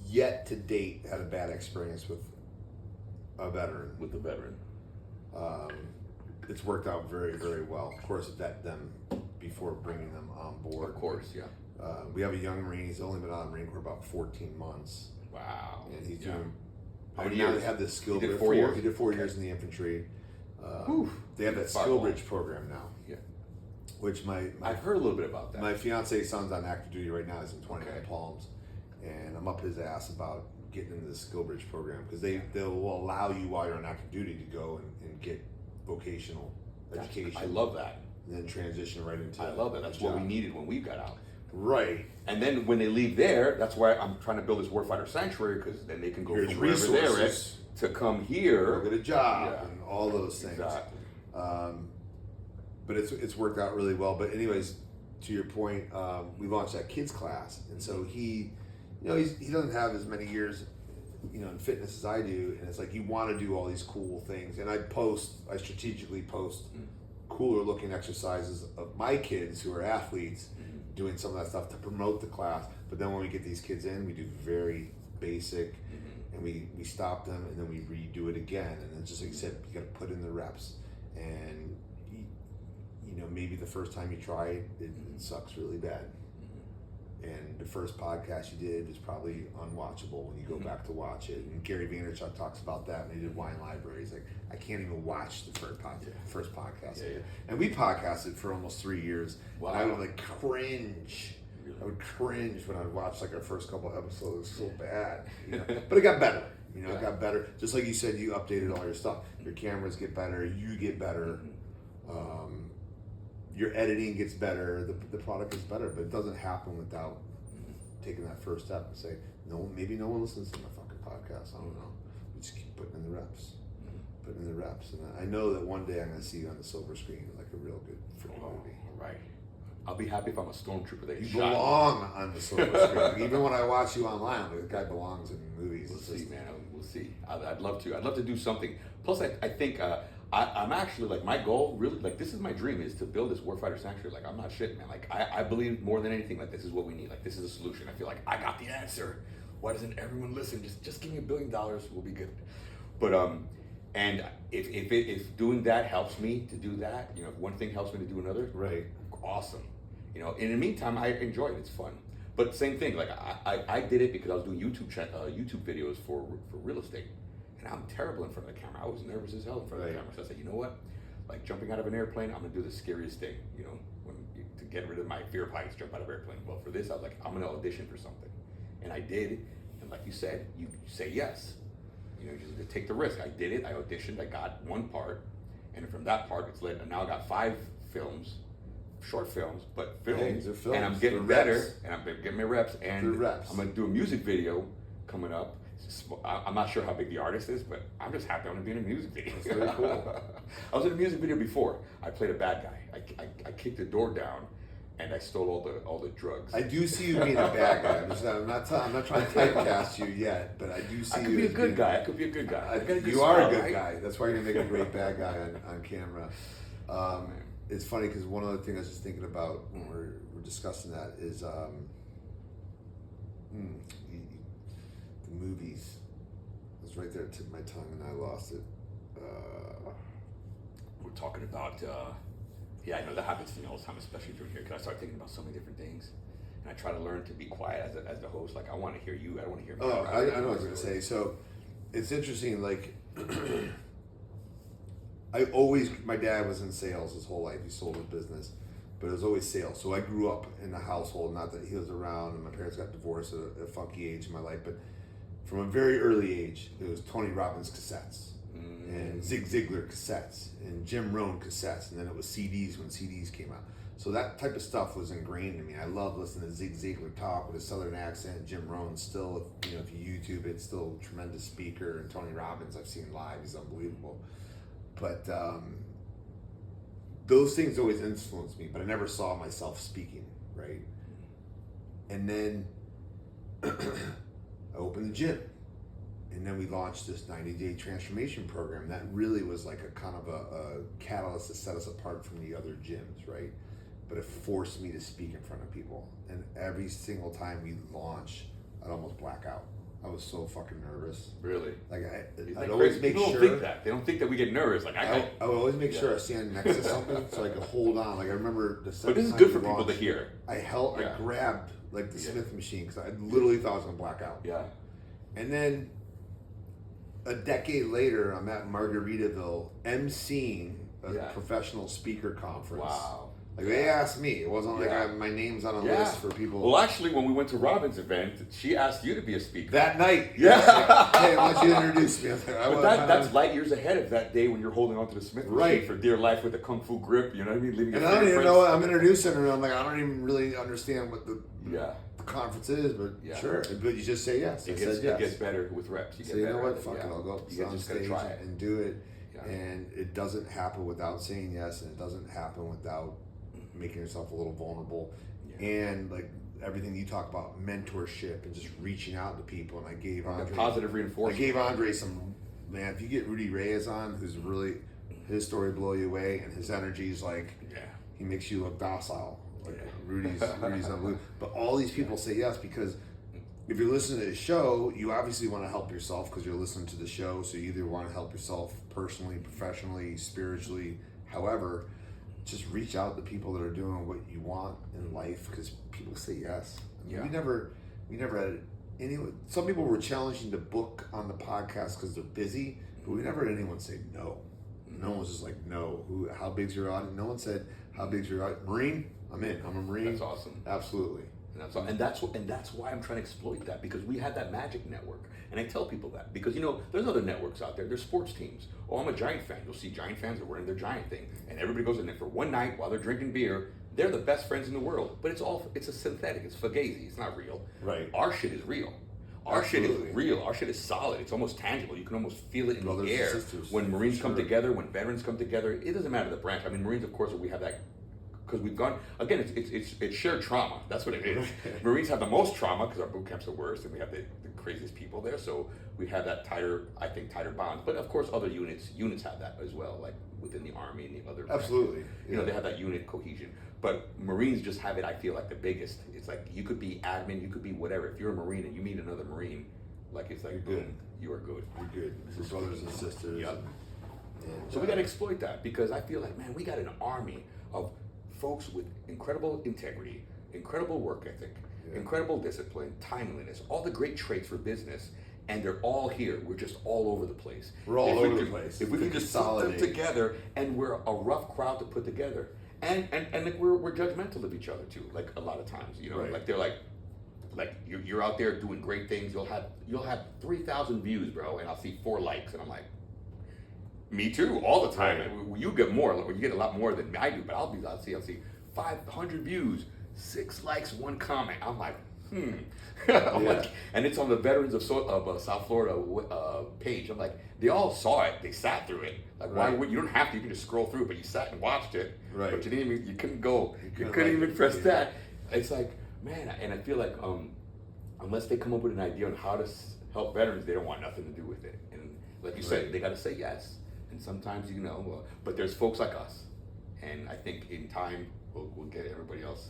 yet to date had a bad experience with a veteran. With the veteran. It's worked out very, very well. Of course, vet them before bringing them on board. Of course, yeah. We have a young Marine. He's only been on the Marine Corps about 14 months. Wow. And he's doing... How many years? They have this skill... He did 4 years? He did 4 years in the infantry. They have that skill bridge program now. Yeah. Which I've heard a little bit about that. My fiance's son's on active duty right now. He's in 29 Palms. And I'm up his ass about getting into the skill bridge program because they'll allow you while you're on active duty to go and get vocational education. I love that. And then transition right into I love it. That's what we needed when we got out. Right. And then when they leave there, that's why I'm trying to build this Warfighter Sanctuary, because then they can go from wherever they're at to come here. Go get a job and all those things. Exactly. But it's worked out really well. But anyways, to your point, we launched that kids class, and so he doesn't have as many years, in fitness as I do, and it's like you want to do all these cool things. And I strategically post cooler looking exercises of my kids who are athletes doing some of that stuff to promote the class. But then when we get these kids in, we do very basic, and we stop them, and then we redo it again. And it's just like you said, you got to put in the reps, and maybe the first time you try it, it sucks really bad. And the first podcast you did is probably unwatchable when you go back to watch it. And Gary Vaynerchuk talks about that when he did Wine Library. He's like, I can't even watch the first podcast. Yeah. And we podcasted for almost 3 years. Wow. And I would like cringe. I would cringe when I'd watch like our first couple episodes. It was so bad, you know? But it got better. You know, it got better. Just like you said, you updated all your stuff. Your cameras get better. You get better. Your editing gets better. The product is better. But it doesn't happen without taking that first step and say, no, maybe no one listens to my fucking podcast. I don't know. We just keep putting in the reps. Putting in the reps. And I know that one day I'm going to see you on the silver screen like a real good freaking movie. Right. I'll be happy if I'm a stormtrooper that You shot. belong on the silver screen. Even when I watch you online, I'm like, the guy belongs in movies. We'll see, man. We'll see. I'd love to. I'd love to do something. Plus, I think I'm actually like my goal. Really, like this is my dream is to build this Warfighter Sanctuary. Like I'm not shit, man. Like I believe more than anything. Like this is what we need. Like this is a solution. I feel like I got the answer. Why doesn't everyone listen? Just give me $1 billion. We'll be good. But and if doing that helps me to do that, you know, if one thing helps me to do another, Right. Awesome. You know, in the meantime, I enjoy it. It's fun. But same thing, like I did it because I was doing YouTube videos for real estate, and I'm terrible in front of the camera. I was nervous as hell in front of the camera. So I said, you know what? Like jumping out of an airplane, I'm gonna do the scariest thing. You know, to get rid of my fear of heights, jump out of an airplane. Well, for this, I was like, I'm gonna audition for something, and I did. And like you said, you say yes. You know, you just take the risk. I did it. I auditioned. I got one part, and from that part, it's lit. And now I got 5 films. Short films, but films, films, and I'm getting better, and I'm getting my reps, and I'm gonna do a music video coming up. I'm not sure how big the artist is, but I'm just happy I'm gonna be in a music video. That's very cool. I was in a music video before. I played a bad guy. I kicked the door down, and I stole all the drugs. I do see you being a bad guy. I'm not trying to typecast you yet, but I do see I could you be a as good being guy. I could be a good guy. You are a good guy. That's why you're gonna make a great bad guy on camera. It's funny because one other thing I was just thinking about when we're discussing that is the movies. It was right there at the tip of my tongue and I lost it. We're talking about, I know that happens to me all the time, especially during here, because I start thinking about so many different things. And I try to learn to be quiet as the host. Like, I want to hear you. I don't want to hear me. Oh, I know what I was going to say. So it's interesting, like, my dad was in sales his whole life. He sold his business, but it was always sales. So I grew up in a household, not that he was around, and my parents got divorced at a funky age in my life, but from a very early age, it was Tony Robbins cassettes, and Zig Ziglar cassettes, and Jim Rohn cassettes, and then it was CDs when CDs came out. So that type of stuff was ingrained in me. I love listening to Zig Ziglar talk with a southern accent. Jim Rohn still, if you YouTube it, still a tremendous speaker. And Tony Robbins, I've seen live, he's unbelievable. But those things always influenced me, but I never saw myself speaking, right? And then I opened the gym. And then we launched this 90-day transformation program that really was like a kind of a catalyst to set us apart from the other gyms, right? But it forced me to speak in front of people. And every single time we launch, I'd almost black out. I was so fucking nervous. Really? Like I'd I'd always make People sure. don't think that. They don't think that we get nervous. Like I would always make sure I stand next to something so I could hold on. Like I remember the second But this is time good we for people launched, to hear. I grabbed like the Smith machine because I literally thought I was gonna black out. Yeah. And then a decade later, I'm at Margaritaville emceeing a professional speaker conference. Wow. Like they asked me. It wasn't like my name's on a list for people. Well, actually, when we went to Robin's event, she asked you to be a speaker. That night. Yeah. Like, hey, why don't you introduce me? I was like, but that's light years ahead of that day when you're holding onto the Smith machine Right. for dear life with a kung fu grip. You know what I mean? Leaving and your I don't even fingerprints. know what I'm introducing her. I'm like, I don't even really understand what the conference is, but sure. But you just say yes. It gets better with reps. So you know what? Fuck it. I'll go up on just stage try it. and do it. Yeah. And it doesn't happen without saying yes, and it doesn't happen without making yourself a little vulnerable. And like everything you talk about, mentorship and just reaching out to people. And I gave André positive reinforcement. I gave André some, man, if you get Rudy Reyes on, who's really, his story blow you away, and his energy is like, he makes you look docile. Like Rudy's unbelievable. But all these people say yes because if you're listening to the show, you obviously want to help yourself because you're listening to the show. So you either want to help yourself personally, professionally, spiritually, however. Just reach out to people that are doing what you want in life because people say yes. Yeah. We never had any. Some people were challenging to book on the podcast because they're busy, but we never had anyone say no. No one was just like, no. How big's your audience? No one said, how big's your audience? Marine? I'm in. I'm a Marine. That's awesome. Absolutely. And that's why I'm trying to exploit that, because we had that magic network, and I tell people that because there's other networks out there. There's sports teams. Oh, I'm a Giant fan. You'll see Giant fans are wearing their Giant thing, and everybody goes in there for one night while they're drinking beer. They're the best friends in the world, but it's a synthetic. It's fugazi. It's not real. Right. Our shit is real. Our shit is real. Our shit is solid. It's almost tangible. You can almost feel it in the air. When Marines come together, when veterans come together, it doesn't matter the branch. I mean, Marines, of course, we have that because we've gone, again, it's shared trauma. That's what it is. Marines have the most trauma because our boot camps are worse and we have the craziest people there. So we have that tighter bond. But of course, other units have that as well, like within the Army and the other. Absolutely. They have that unit cohesion. But Marines just have it, I feel like, the biggest. It's like you could be admin, you could be whatever. If you're a Marine and you meet another Marine, like it's like, boom, you are good. You're good. We're brothers and sisters. Yep. So we got to exploit that, because I feel like, man, we got an army of folks with incredible integrity, incredible work ethic, incredible discipline, timeliness, all the great traits for business, and they're all here. We're just all over the place. We're all over the place. If we can just put them together, and we're a rough crowd to put together, and like we're judgmental of each other too. Like a lot of times, like they're like you're out there doing great things. You'll have 3,000 views, bro, and I'll see 4 likes, and I'm like, me too, all the time. Right. You get more, or you get a lot more than I do, but I'll see 500 views, 6 likes, 1 comment. I'm like, I'm like, and it's on the Veterans of South Florida page. I'm like, they all saw it, they sat through it. Like, why would you don't have to? You can just scroll through, but you sat and watched it. Right. But you couldn't go. You couldn't even press that. It's like, man, and I feel like unless they come up with an idea on how to help veterans, they don't want nothing to do with it. And like you said, they got to say yes. And sometimes, but there's folks like us, and I think in time we'll get everybody else.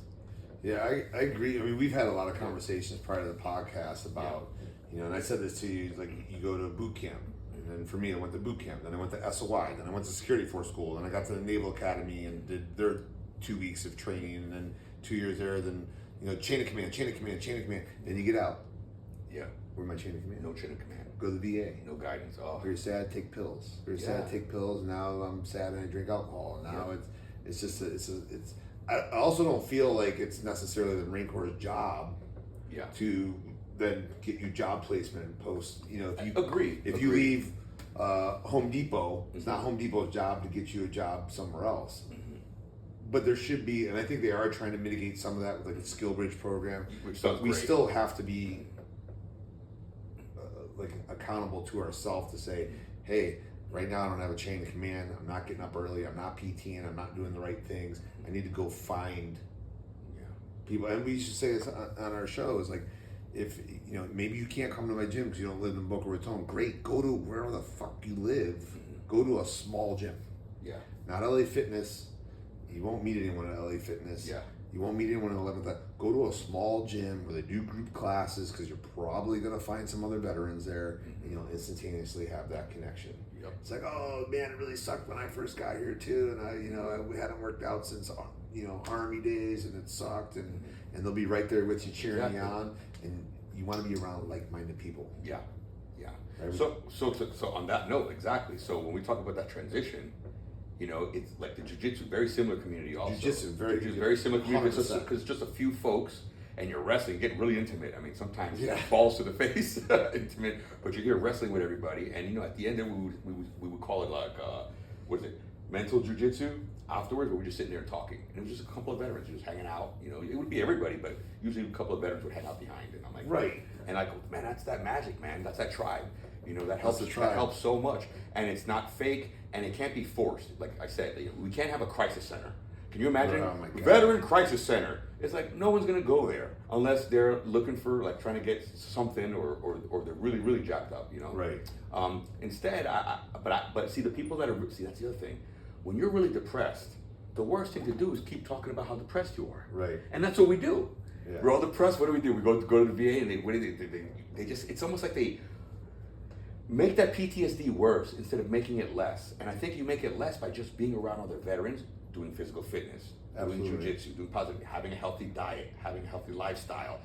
Yeah, I agree. I mean, we've had a lot of conversations prior to the podcast about, and I said this to you, like you go to boot camp, and then for me, I went to boot camp, then I went to SOI, then I went to security force school, then I got to the Naval Academy and did their 2 weeks of training, and then 2 years there, then chain of command, then you get out. Yeah. Where's my chain of command? No chain of command. Go to the VA. No guidance. Oh. Very sad, take pills. Very sad, take pills. Now I'm sad and I drink alcohol. Now it's just I also don't feel like it's necessarily the Marine Corps' job to then get you job placement and post. If you leave Home Depot, it's not Home Depot's job to get you a job somewhere else. But there should be, and I think they are trying to mitigate some of that with like a skill bridge program. But we still have to be accountable to ourselves to say, hey, right now I don't have a chain of command. I'm not getting up early. I'm not PTing. I'm not doing the right things. I need to go find people. And we should say this on our show is like, if maybe you can't come to my gym because you don't live in Boca Raton. Great, go to wherever the fuck you live. Go to a small gym. Yeah. Not LA Fitness. You won't meet anyone at LA Fitness. Yeah. You won't meet anyone in 11th. Go to a small gym where they do group classes because you're probably going to find some other veterans there and instantaneously have that connection. Yep. It's like, oh man, it really sucked when I first got here too, and we hadn't worked out since Army days, and it sucked, and they'll be right there with you cheering you on, and you want to be around like-minded people. Yeah, yeah. Right? So on that note, exactly. So when we talk about that transition, it's like the jiu-jitsu, very similar community also. Jiu-jitsu, very similar community, because it's just a few folks, and you're wrestling, get really intimate. I mean, sometimes balls to the face, intimate, but you're here wrestling with everybody, and at the end there, we would call it like, what is it, mental jiu-jitsu afterwards, where we're just sitting there talking, and it was just a couple of veterans just hanging out. It would be everybody, but usually a couple of veterans would hang out behind, and I'm like, right, and I go, man, that's that magic, man, that's that tribe. That helps. That helps so much, and it's not fake, and it can't be forced. Like I said, we can't have a crisis center. Can you imagine? Veteran crisis center. It's like no one's gonna go there unless they're looking for trying to get something, or they're really really jacked up. Right. Instead, but see the people that are that's the other thing. When you're really depressed, the worst thing to do is keep talking about how depressed you are. Right. And that's what we do. Yeah. We're all depressed. What do? We go to the VA, and they just it's almost like they make that PTSD worse instead of making it less. And I think you make it less by just being around other veterans, doing physical fitness, doing jiu-jitsu, doing positive, having a healthy diet, having a healthy lifestyle,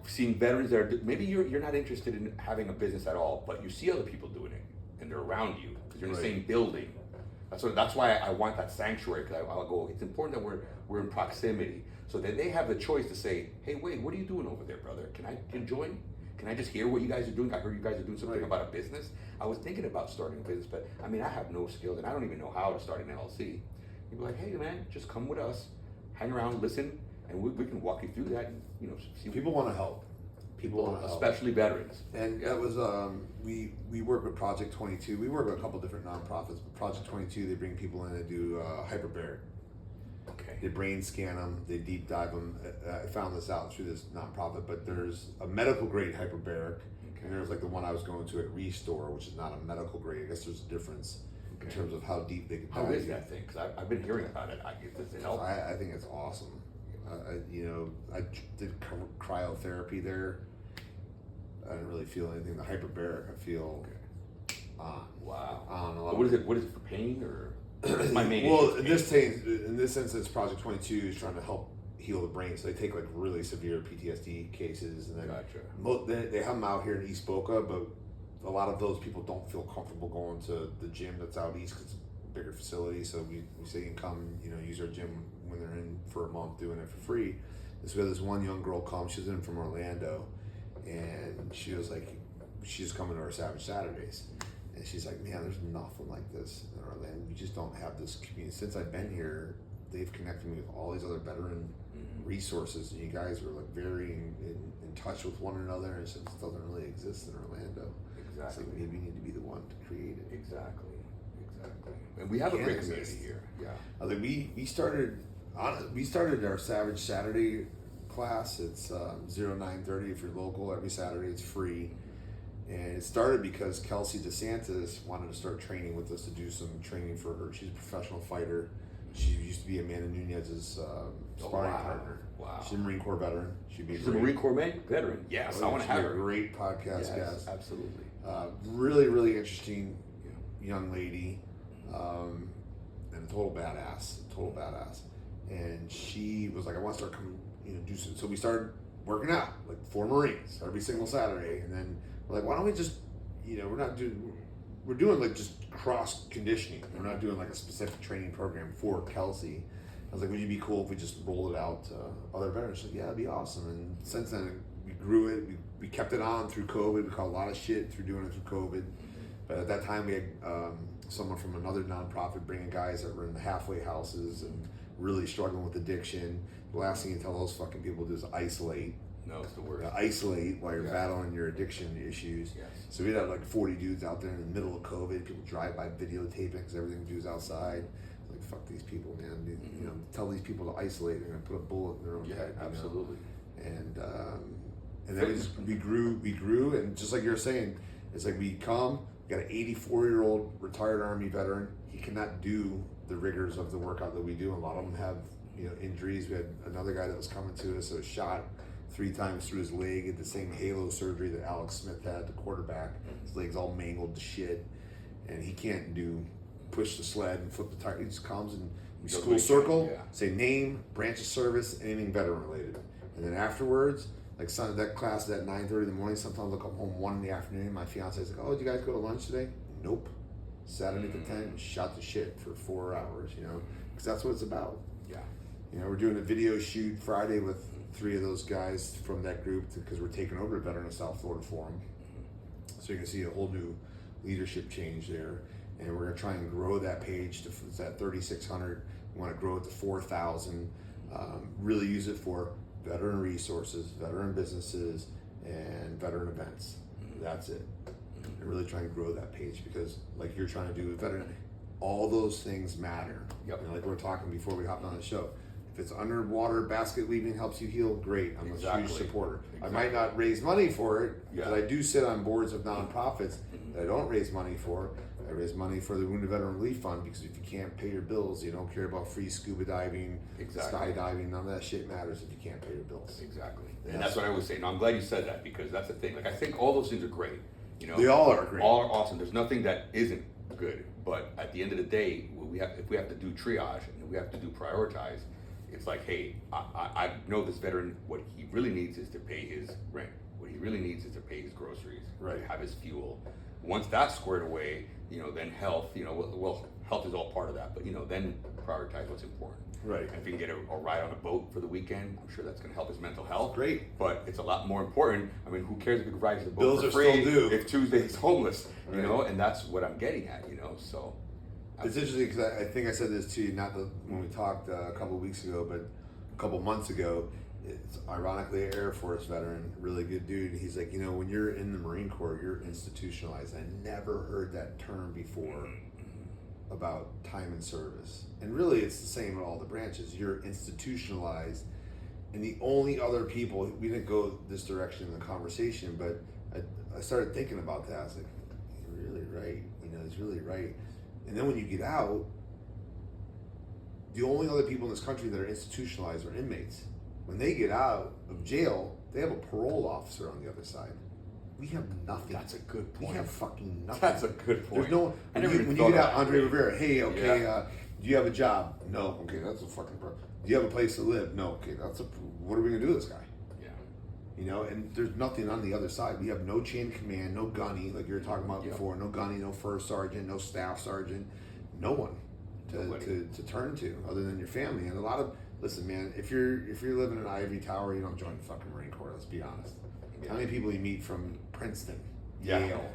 seeing veterans that are, maybe you're not interested in having a business at all, but you see other people doing it and they're around you because you're in the same building. That's why I want that sanctuary, because I'll go, it's important that we're in proximity so that they have the choice to say, hey, Wade, what are you doing over there, brother? Can I join? Can I just hear what you guys are doing? I heard you guys are doing something about a business. I was thinking about starting a business, but I mean, I have no skills and I don't even know how to start an LLC. You'd be like, hey man, just come with us, hang around, listen, and we can walk you through that and, see. People want to help. People want to help. Especially veterans. And it was, we work with Project 22. We work with a couple different nonprofits, but Project 22, they bring people in and do hyperbaric. Okay. They brain scan them, they deep dive them. I found this out through this nonprofit, but there's a medical grade hyperbaric, and there's like the one I was going to at Restore, which is not a medical grade. I guess there's a difference in terms of how deep they can dive. How is that thing? Because I've been hearing about it. Does it help? I think it's awesome. I did cryotherapy there. I didn't really feel anything. The hyperbaric, I feel on. Wow. On a lot. What is it? What is it for pain or? That's my main Well, issue. in this instance, Project 22 is trying to help heal the brain. So they take like really severe PTSD cases, and then they have them out here in East Boca, but a lot of those people don't feel comfortable going to the gym that's out east because it's a bigger facility. So we say you can come, use our gym when they're in for a month doing it for free. So we had this one young girl come. She was in from Orlando, and she was like, she's coming to our Savage Saturdays. And she's like, man, there's nothing like this in Orlando. We just don't have this community. Since I've been here, they've connected me with all these other veteran resources, and you guys are like very in touch with one another. And since it doesn't really exist in Orlando, it's like maybe we need to be the one to create it. Exactly. And we have a great community here. Yeah. I think we started our Savage Saturday class. It's 0930 if you're local. Every Saturday it's free. And it started because Kelsey DeSantis wanted to start training with us to do some training for her. She's a professional fighter. She used to be Amanda Nunez's sparring partner. Wow. She's a Marine Corps veteran. She's a Marine Corps veteran. Yes, I want to have her. A great podcast guest. Absolutely. Really, really interesting young lady, and a total badass. And she was like, I want to start coming, do some. So we started working out like 4 Marines every single Saturday, and then we're like, why don't we just, we're doing like just cross conditioning. We're not doing like a specific training program for Kelsey. I was like, would you be cool if we just rolled it out to other veterans? She's like, yeah, it'd be awesome. And since then, we grew it. We kept it on through COVID. We caught a lot of shit through doing it through COVID. But at that time, we had someone from another nonprofit bringing guys that were in the halfway houses and really struggling with addiction. The last thing you tell those fucking people to do is isolate. No, it's the worst. Isolate while you're battling your addiction issues. Yes. So we had like 40 dudes out there in the middle of COVID. People drive by videotaping because everything we do is outside. Like, fuck these people, man. Tell these people to isolate. They're gonna put a bullet in their own head. Absolutely. And then we grew, and just like you're saying, it's like we got an 84-year-old retired Army veteran. He cannot do the rigors of the workout that we do. A lot of them have injuries. We had another guy that was coming to us that was shot 3 times through his leg at the same halo surgery that Alex Smith had, the quarterback. His leg's all mangled to shit, and he can't push the sled and flip the tire. He just comes and we school circle, say name, branch of service, anything veteran related, and then afterwards, like that class is at 9:30 in the morning. Sometimes I'll come home 1 in the afternoon. My fiance's like, "Oh, did you guys go to lunch today?" Nope. Saturday to 10, shot the shit for 4 hours. Because that's what it's about. Yeah. We're doing a video shoot Friday with 3 of those guys from that group because we're taking over the Veteran of South Florida Forum. So you can see a whole new leadership change there. And we're going to try and grow that page to it's at 3,600. We want to grow it to 4,000. Really use it for veteran resources, veteran businesses, and veteran events. That's it. And really trying to grow that page because, like you're trying to do with veteran, all those things matter. Yep. Like we were talking before we hopped on the show. If it's underwater basket weaving helps you heal, great. I'm a huge supporter. I might not raise money for it, but I do sit on boards of nonprofits that I don't raise money for. I raise money for the Wounded Veteran Relief Fund because if you can't pay your bills, you don't care about free scuba diving, skydiving, none of that shit matters if you can't pay your bills. Exactly. And that's what I always say. No, I'm glad you said that because that's the thing. Like I think all those things are great. They all are great. All are awesome. There's nothing that isn't good. But at the end of the day, if we have to do triage and we have to do prioritize, it's like, hey, I know this veteran, what he really needs is to pay his rent. What he really needs is to pay his groceries, Right. have his fuel. Once that's squared away, then health, well, health is all part of that, but then prioritize what's important. Right. And if you can get a ride on a boat for the weekend, I'm sure that's going to help his mental health. Great. But it's a lot more important. I mean, who cares if he rides the boat Bills for are free still due. if Tuesday's homeless, Right. And that's what I'm getting at, so. It's interesting because I think I said this to you when we talked a couple of weeks ago, but a couple of months ago. It's ironically an Air Force veteran, really good dude. He's like, when you're in the Marine Corps, you're institutionalized. I never heard that term before about time and service. And really, it's the same in all the branches. You're institutionalized, and the only other people, we didn't go this direction in the conversation, but I started thinking about that. I was like, he's really right. He's really right. And then when you get out, the only other people in this country that are institutionalized are inmates. When they get out of jail, they have a parole officer on the other side. We have nothing. That's a good point. We have fucking nothing. That's a good point. There's no. I never even When thought you get of out, that. André Rivera. Hey, okay. Yeah. Do you have a job? No. Okay, that's a fucking problem. Do you have a place to live? No. Okay, that's a. What are we gonna do with this guy? Yeah. And there's nothing on the other side. We have no chain of command, no gunny, like you were talking about before. No gunny, no first sergeant, no staff sergeant, no one to turn to other than your family. And a lot of listen, man, if you're living in an ivory tower, you don't join the fucking Marine Corps. Let's be honest. Yeah. How many people you meet from Princeton, Yeah. Yale,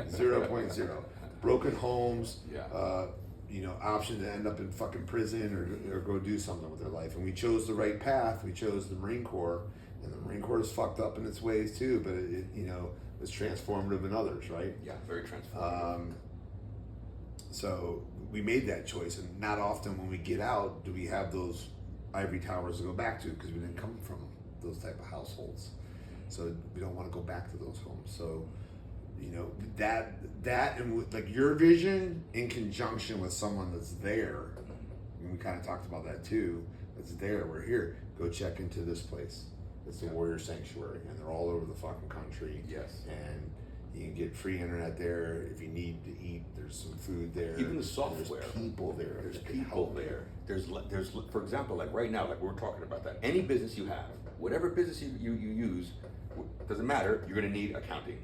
0.0, broken homes, Yeah. option to end up in fucking prison or go do something with their life. And we chose the right path. We chose the Marine Corps, and the Marine Corps is fucked up in its ways too, but it was transformative in others, right? Yeah, very transformative. So we made that choice, and not often when we get out do we have those ivory towers to go back to because we didn't come from those type of households. So we don't want to go back to those homes. So, that and with, like your vision in conjunction with someone that's there, and we kind of talked about that too, that's there, we're here, go check into this place. It's the Warfighter Sanctuary, and they're all over the fucking country. Yes. And you can get free internet there. If you need to eat, there's some food there. Even the software. There's people there. There's people there. There's, for example, like right now, like we're talking about that. Any business you have, whatever business you use, doesn't matter. You're going to need accounting.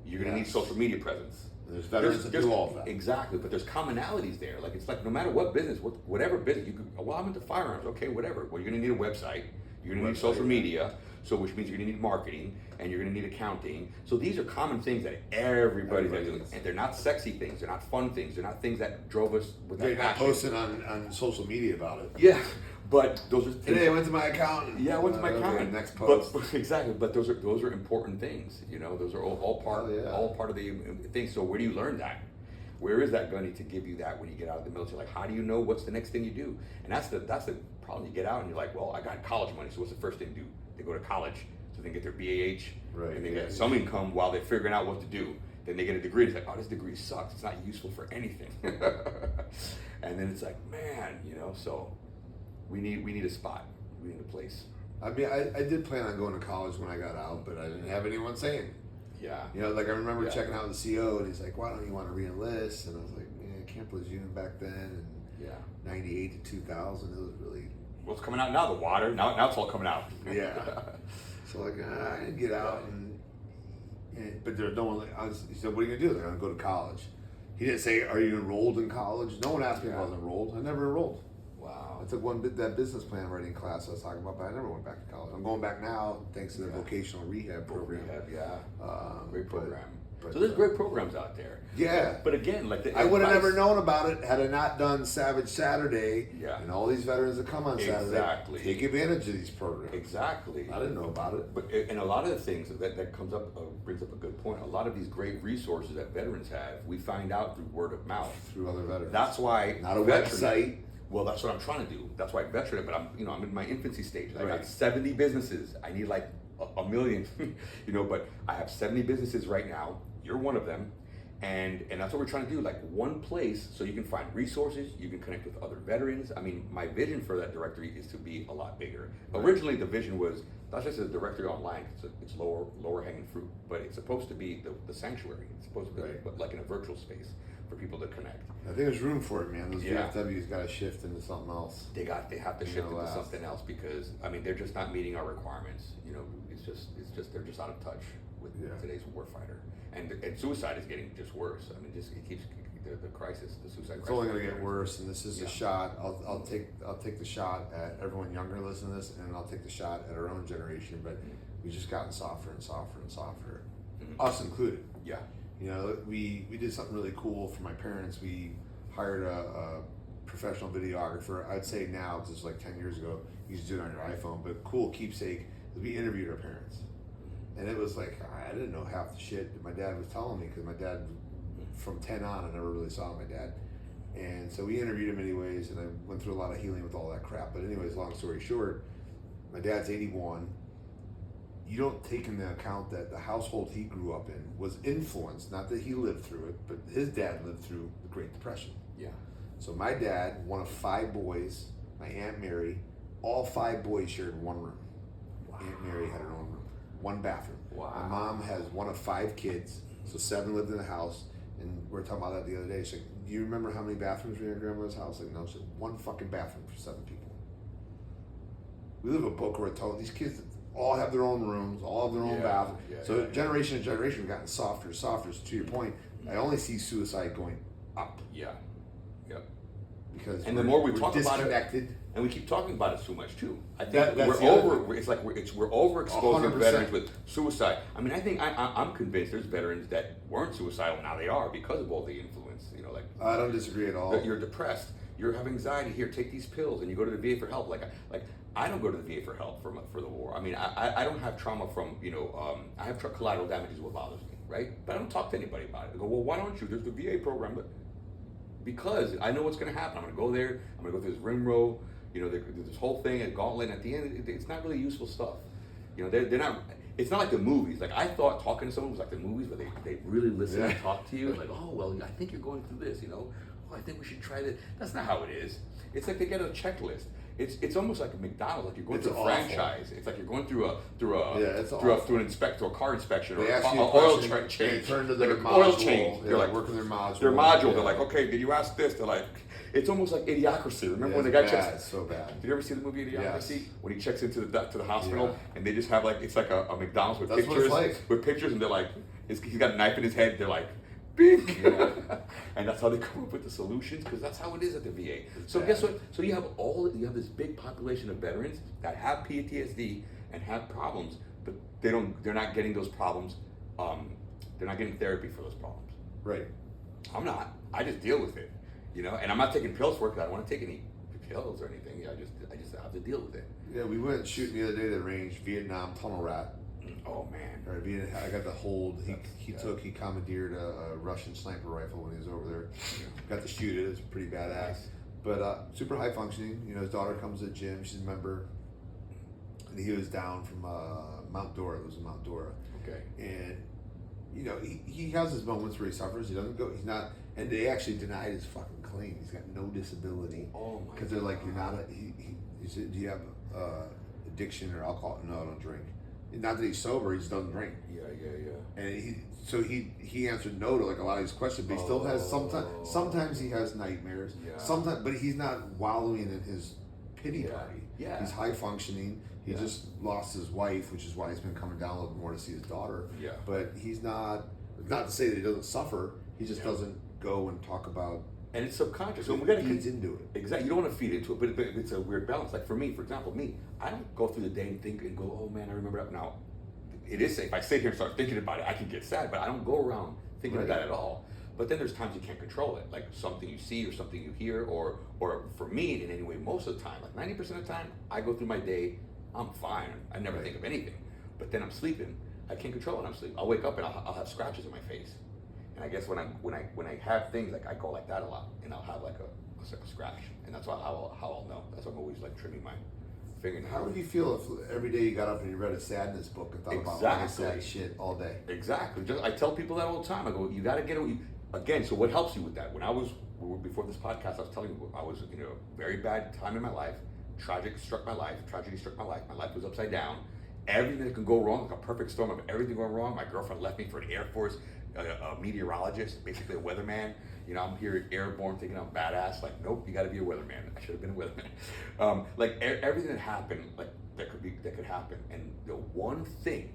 You're going to need social media presence. There's veterans that do all of that. Exactly, but there's commonalities there. Like it's like no matter what business, whatever business, you could. Well, I'm into firearms. Okay, whatever. Well, you're going to need a website. You're going to need social media. So which means you're going to need marketing, and you're going to need accounting. So these are common things that everybody's doing, and they're not sexy things. They're not fun things. They're not things that drove us with They're that not passion. posting on social media about it. Yeah, but those are things. Today I went to my accountant. Yeah, I went to my accountant. Next post. But, exactly, but those are important things. Those are all part of the things. So where do you learn that? Where is that going to give you that when you get out of the military? Like, how do you know what's the next thing you do? And that's the problem. You get out and you're like, well, I got college money, so what's the first thing to do? They go to college so they can get their BAH, Right, and they yeah, get some income while they're figuring out what to do. Then they get a degree. It's like, oh, this degree sucks. It's not useful for anything. And then it's like, man, so we need a spot. We need a place. I mean, I did plan on going to college when I got out, but I didn't have anyone saying. Yeah. Like I remember checking out the CO, and he's like, "Why don't you want to re-enlist?" And I was like, "Man, Camp Lejeune back then, and Yeah. 98 to 2000, it was really." Well, it's coming out now. The water. Now it's all coming out. Yeah. So like, I didn't get out, but there's no one. He said, "What are you gonna do?" They're gonna go to college. He didn't say, "Are you enrolled in college?" No one asked me if I was enrolled. I never enrolled. Wow. I took that business plan writing class I was talking about, but I never went back to college. I'm going back now thanks to the vocational rehab program. Great program. but, So there's great programs out there. Yeah. But again, like I would have never known about it had I not done Savage Saturday. Yeah. And all these veterans that come on Saturday Exactly. take advantage of these programs. Exactly. I didn't know about it. But and a lot of the things that comes up brings up a good point. A lot of these great resources that veterans have, we find out through word of mouth. Through other veterans. That's why Not a veteran- website. Well, that's what I'm trying to do. That's why veteran. But I'm in my infancy stage. I Right. got 70 businesses. I need like a million. But I have 70 businesses right now. You're one of them. And that's what we're trying to do, like one place so you can find resources, you can connect with other veterans. I mean, my vision for that directory is to be a lot bigger. Originally, the vision was not just a directory online, it's lower hanging fruit, but it's supposed to be the sanctuary. It's supposed to be like in a virtual space. for people to connect. I think there's room for it, man. Those Yeah. VFWs got to shift into something else. They have to You shift know, into something else because I mean they're just not meeting our requirements. You know, it's just they're just out of touch with today's warfighter, and suicide is getting just worse. I mean, just it keeps the crisis, the suicide. It's only going to get worse, and this is a shot. I'll take the shot at everyone younger listening to this, and I'll take the shot at our own generation. But we've just gotten softer and softer and softer, us included. Yeah. You know, we did something really cool for my parents. We hired a professional videographer. I'd say now, because it's like 10 years ago, you used to do it on your iPhone, but cool keepsake. We interviewed our parents. And it was like, I didn't know half the shit that my dad was telling me, because my dad, from 10 on, I never really saw my dad. And so we interviewed him anyways, and I went through a lot of healing with all that crap. But anyways, long story short, my dad's 81. You don't take into account that the household he grew up in was influenced, not that he lived through it, but his dad lived through the Great Depression. Yeah. So my dad, one of 5 boys, my Aunt Mary, all 5 boys shared one room. Wow. Aunt Mary had her own room, one bathroom. Wow. My mom has one of 5 kids, so 7 lived in the house. And we were talking about that the other day. She's like, do you remember how many bathrooms were in your grandmother's house? Like, no, she said, 1 fucking bathroom for 7 people. We live a book where it told these kids all have their own rooms, all have their own bathrooms. So generation to generation, we've gotten softer and softer. So to your point, I only see suicide going up. Yeah. Yep. Because and the more we talk about disconnected. it, and we keep talking about it too much too. I think That's we're the other over. thing. It's like we're overexposing 100%. veterans with suicide. I mean, I think I'm convinced there's veterans that weren't suicidal, now they are because of all the influence. You know, like I don't disagree at all. You're depressed. You have anxiety. Here, take these pills, and you go to the VA for help. Like I don't go to the VA for help for the war. I mean, I don't have trauma from I have collateral damage is what bothers me, right? But I don't talk to anybody about it. I go, well, why don't you? There's the VA program, but because I know what's going to happen. I'm going to go there. I'm going to go through this rim row. You know, there's this whole thing, a gauntlet. And at the end, it's not really useful stuff. You know, they're not. It's not like the movies. Like I thought talking to someone was like the movies, where they really listen and talk to you. Like, oh well, I think you're going through this. You know, oh, I think we should try this. That's not how it is. It's like they get a checklist. It's almost like a McDonald's, like you're going through a franchise. It's like you're going through a car inspection or They ask an you a oil question, change. they turn to their like module. oil change. They're like working their module. Their module. Yeah. They're like, okay, did you ask this? They're like, it's almost like Idiocracy. Remember when the guy checks? It's so bad. Did you ever see the movie Idiocracy? Yes. When he checks into the hospital and they just have like it's like a McDonald's with That's pictures, what it's like. with pictures, and they're like, he's got a knife in his head. They're like, big, and that's how they come up with the solutions because that's how it is at the VA. So guess what? So you have this big population of veterans that have PTSD and have problems, but they're not getting those problems. They're not getting therapy for those problems. Right. I'm not. I just deal with it, you know. And I'm not taking pills for it because I don't want to take any pills or anything. I just have to deal with it. Yeah, we went shooting the other day at the range, Vietnam tunnel rat. Oh man. Right, I got the hold. He commandeered a Russian sniper rifle when he was over there. Got to shoot it. It's pretty badass. Nice. But super high functioning. You know, his daughter comes to the gym. She's a member. And he was down from Mount Dora. It was in Mount Dora. Okay. And you know, he has his moments where he suffers. He doesn't go. He's not. And they actually denied his fucking claim. He's got no disability. Oh my. Because they're like, you're not a. He said, do you have addiction or alcohol? No, I don't drink. Not that he's sober, he just doesn't drink. Yeah. And he answered no to like a lot of these questions, but he still has sometimes he has nightmares. Yeah. Sometimes, but he's not wallowing in his pity party. Yeah. He's high functioning. He just lost his wife, which is why he's been coming down a little bit more to see his daughter. Yeah. But he's not to say that he doesn't suffer. He just doesn't go and talk about. And it's subconscious. So we got to feeds into it. Exactly. You don't want to feed into it, but it's a weird balance. Like for example, I don't go through the day and think and go, oh man, I remember that. Now, it is safe. If I sit here and start thinking about it, I can get sad, but I don't go around thinking of that at all. But then there's times you can't control it, like something you see or something you hear, or for me in any way, most of the time, like 90% of the time, I go through my day, I'm fine. I never think of anything. But then I'm sleeping. I can't control when I'm sleeping. I'll wake up and I'll have scratches in my face. And I guess when I have things, like I go like that a lot, and I'll have like a scratch, and that's how I'll know. That's why I'm always like trimming my fingernails. How would you feel if every day you got up and you read a sadness book and thought about all that sad shit all day? Exactly. I tell people that all the time. I go, you got to get it. Again, so what helps you with that? Before this podcast, I was telling you, I was in a very bad time in my life. Tragedy struck my life. My life was upside down. Everything that could go wrong, like a perfect storm of everything going wrong. My girlfriend left me for an Air Force, a meteorologist, basically a weatherman. You know, I'm here airborne thinking I'm badass. Like, nope, you got to be a weatherman. I should have been a weatherman. Everything that happened, like that could happen. And the one thing,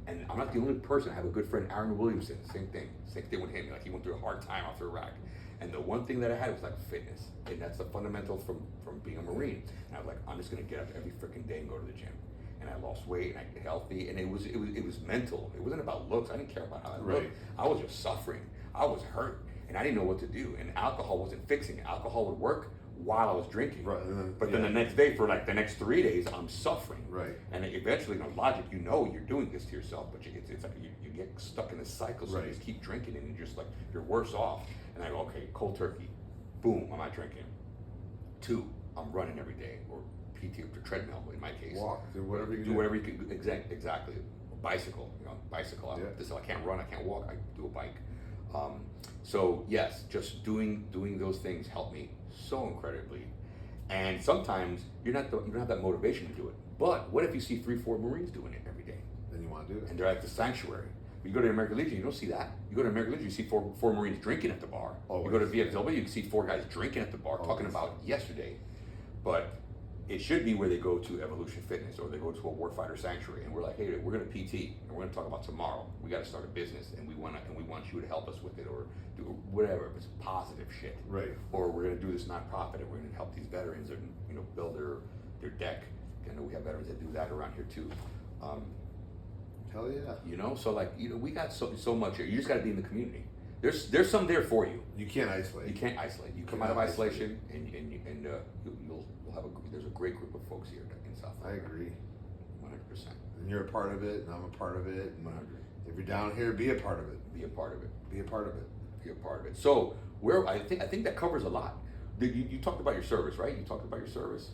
and I'm not the only person. I have a good friend, Aaron Williamson. Same thing with him. Like, he went through a hard time after Iraq. And the one thing that I had was like fitness, and that's the fundamentals from being a Marine. And I was like, I'm just gonna get up every freaking day and go to the gym. And I lost weight and I get healthy, and it was mental. It wasn't about looks. I didn't care about how I looked. I was just suffering. I was hurt, and I didn't know what to do. And alcohol wasn't fixing it. Alcohol would work while I was drinking. Right. But then the next day, for like the next 3 days, I'm suffering. Right. And eventually, logic, you're doing this to yourself, but it's like you get stuck in this cycle. So you just keep drinking, and you're worse off. And I go, okay, cold turkey, boom, I'm not drinking. 2, I'm running every day, or PT or treadmill in my case. Walk, do whatever you do. Whatever you can. Exactly. Bicycle, bicycle. I can't run, I can't walk. I do a bike. So yes, just doing those things help me so incredibly. And sometimes you don't have that motivation to do it. But what if you see 3-4 Marines doing it every day? Then you want to do it. And they're at the sanctuary. You go to the American Legion, you don't see that. You go to American Legion, you see four Marines drinking at the bar. You go to VFW, you can see 4 guys drinking at the bar, talking about yesterday. But it should be where they go to Evolution Fitness, or they go to a Warfighter Sanctuary, and we're like, hey, we're going to PT, and we're going to talk about tomorrow. We got to start a business, and we want you to help us with it, or do whatever. If it's positive shit, right? Or we're going to do this nonprofit, and we're going to help these veterans, and build their deck. I know we have veterans that do that around here too. Hell yeah. So we got so much here. You just got to be in the community. There's some there for you. You can't isolate. You can't isolate. You come out of isolation, and you'll have there's a great group of folks here in South Florida. I agree. 100%. And you're a part of it, and I'm a part of it. And 100. If you're down here, be a part of it. Be a part of it. Be a part of it. Be a part of it. So I think that covers a lot. You talked about your service, right? You talked about your service.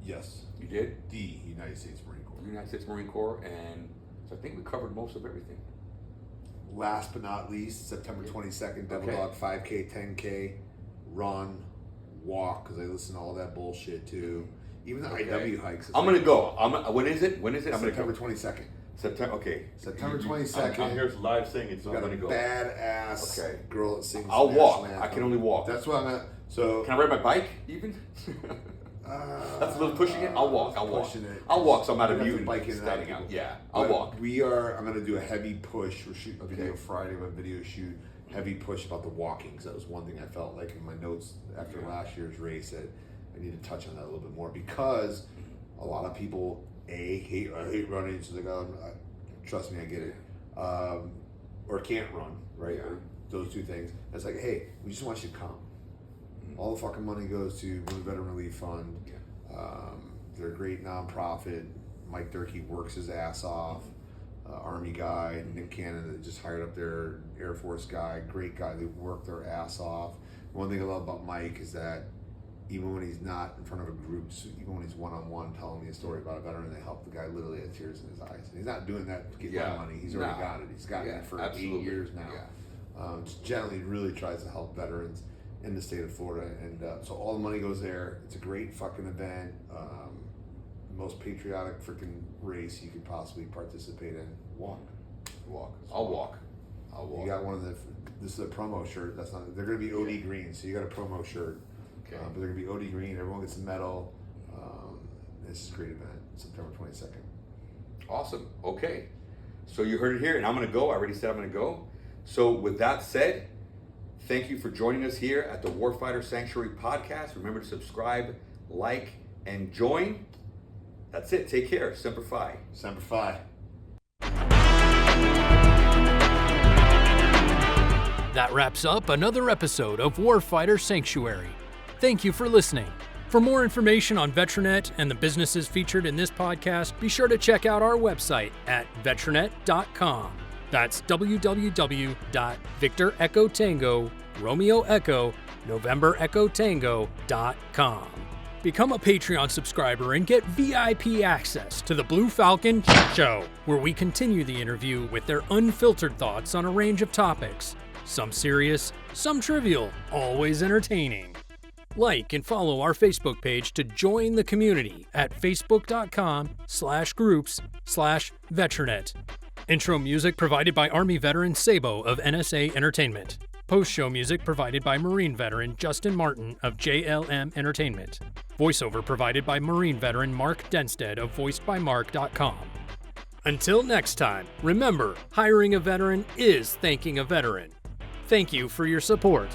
Yes. You did? The United States Marine Corps. United States Marine Corps, and so I think we covered most of everything. Last but not least, September 22nd, DevilDog 5K, 10K, run, walk, because I listen to all that bullshit too. Even the IW hikes. I'm gonna go. When is it? September 22nd. September. Okay. September 22nd. I'm here live saying it, so I'm gonna go. Badass girl that sings. I'll walk. I can only walk. That's what I'm gonna. So. Can I ride my bike even? That's a little pushing it. I'll walk. I'll walk. So I'm not immune. Standing out. Yeah. I'll walk. I'm gonna do a heavy push. We're shooting a video Friday. We have a video shoot. Heavy push about the walking, because that was one thing I felt like in my notes after last year's race that I need to touch on that a little bit more, because a lot of people hate running, so they go, trust me, I get it, or can't run, right? Yeah. Those two things. It's like, hey, we just want you to come. All the fucking money goes to the Veteran Relief Fund. They're a great nonprofit. Mike Durkee works his ass off. Army guy, Nick Cannon, that just hired up their Air Force guy, great guy. They work their ass off. One thing I love about Mike is that even when he's not in front of a group, even when he's one-on-one telling me a story about a veteran, they help the guy literally have tears in his eyes. And he's not doing that to get my money. He's already got it. He's got it for 8 years now. Generally really tries to help veterans in the state of Florida. And so all the money goes there. It's a great fucking event. Most patriotic freaking race you could possibly participate in. Walk. I'll walk. You got one of this is a promo shirt. That's not. They're going to be OD green, so you got a promo shirt. Okay. But they're going to be OD green. Everyone gets a medal. This is a great event. September 22nd. Awesome. Okay. So you heard it here, and I'm going to go. I already said I'm going to go. So with that said, thank you for joining us here at the Warfighter Sanctuary podcast. Remember to subscribe, like, and join. That's it. Take care. Semper Fi. Semper Fi. That wraps up another episode of Warfighter Sanctuary. Thank you for listening. For more information on Vetranet and the businesses featured in this podcast, be sure to check out our website at vetranet.com. That's www.Victor Echo Tango, Romeo Echo, November Echo Tango.com. Become a Patreon subscriber and get VIP access to the Blue Falcon Show, where we continue the interview with their unfiltered thoughts on a range of topics. Some serious, some trivial, always entertaining. Like and follow our Facebook page to join the community at facebook.com/groups/Vetranet. Intro music provided by Army veteran Sabo of NSA Entertainment. Post-show music provided by Marine veteran Justin Martin of JLM Entertainment. Voiceover provided by Marine veteran Mark Denstead of voicedbymark.com. Until next time, remember, hiring a veteran is thanking a veteran. Thank you for your support.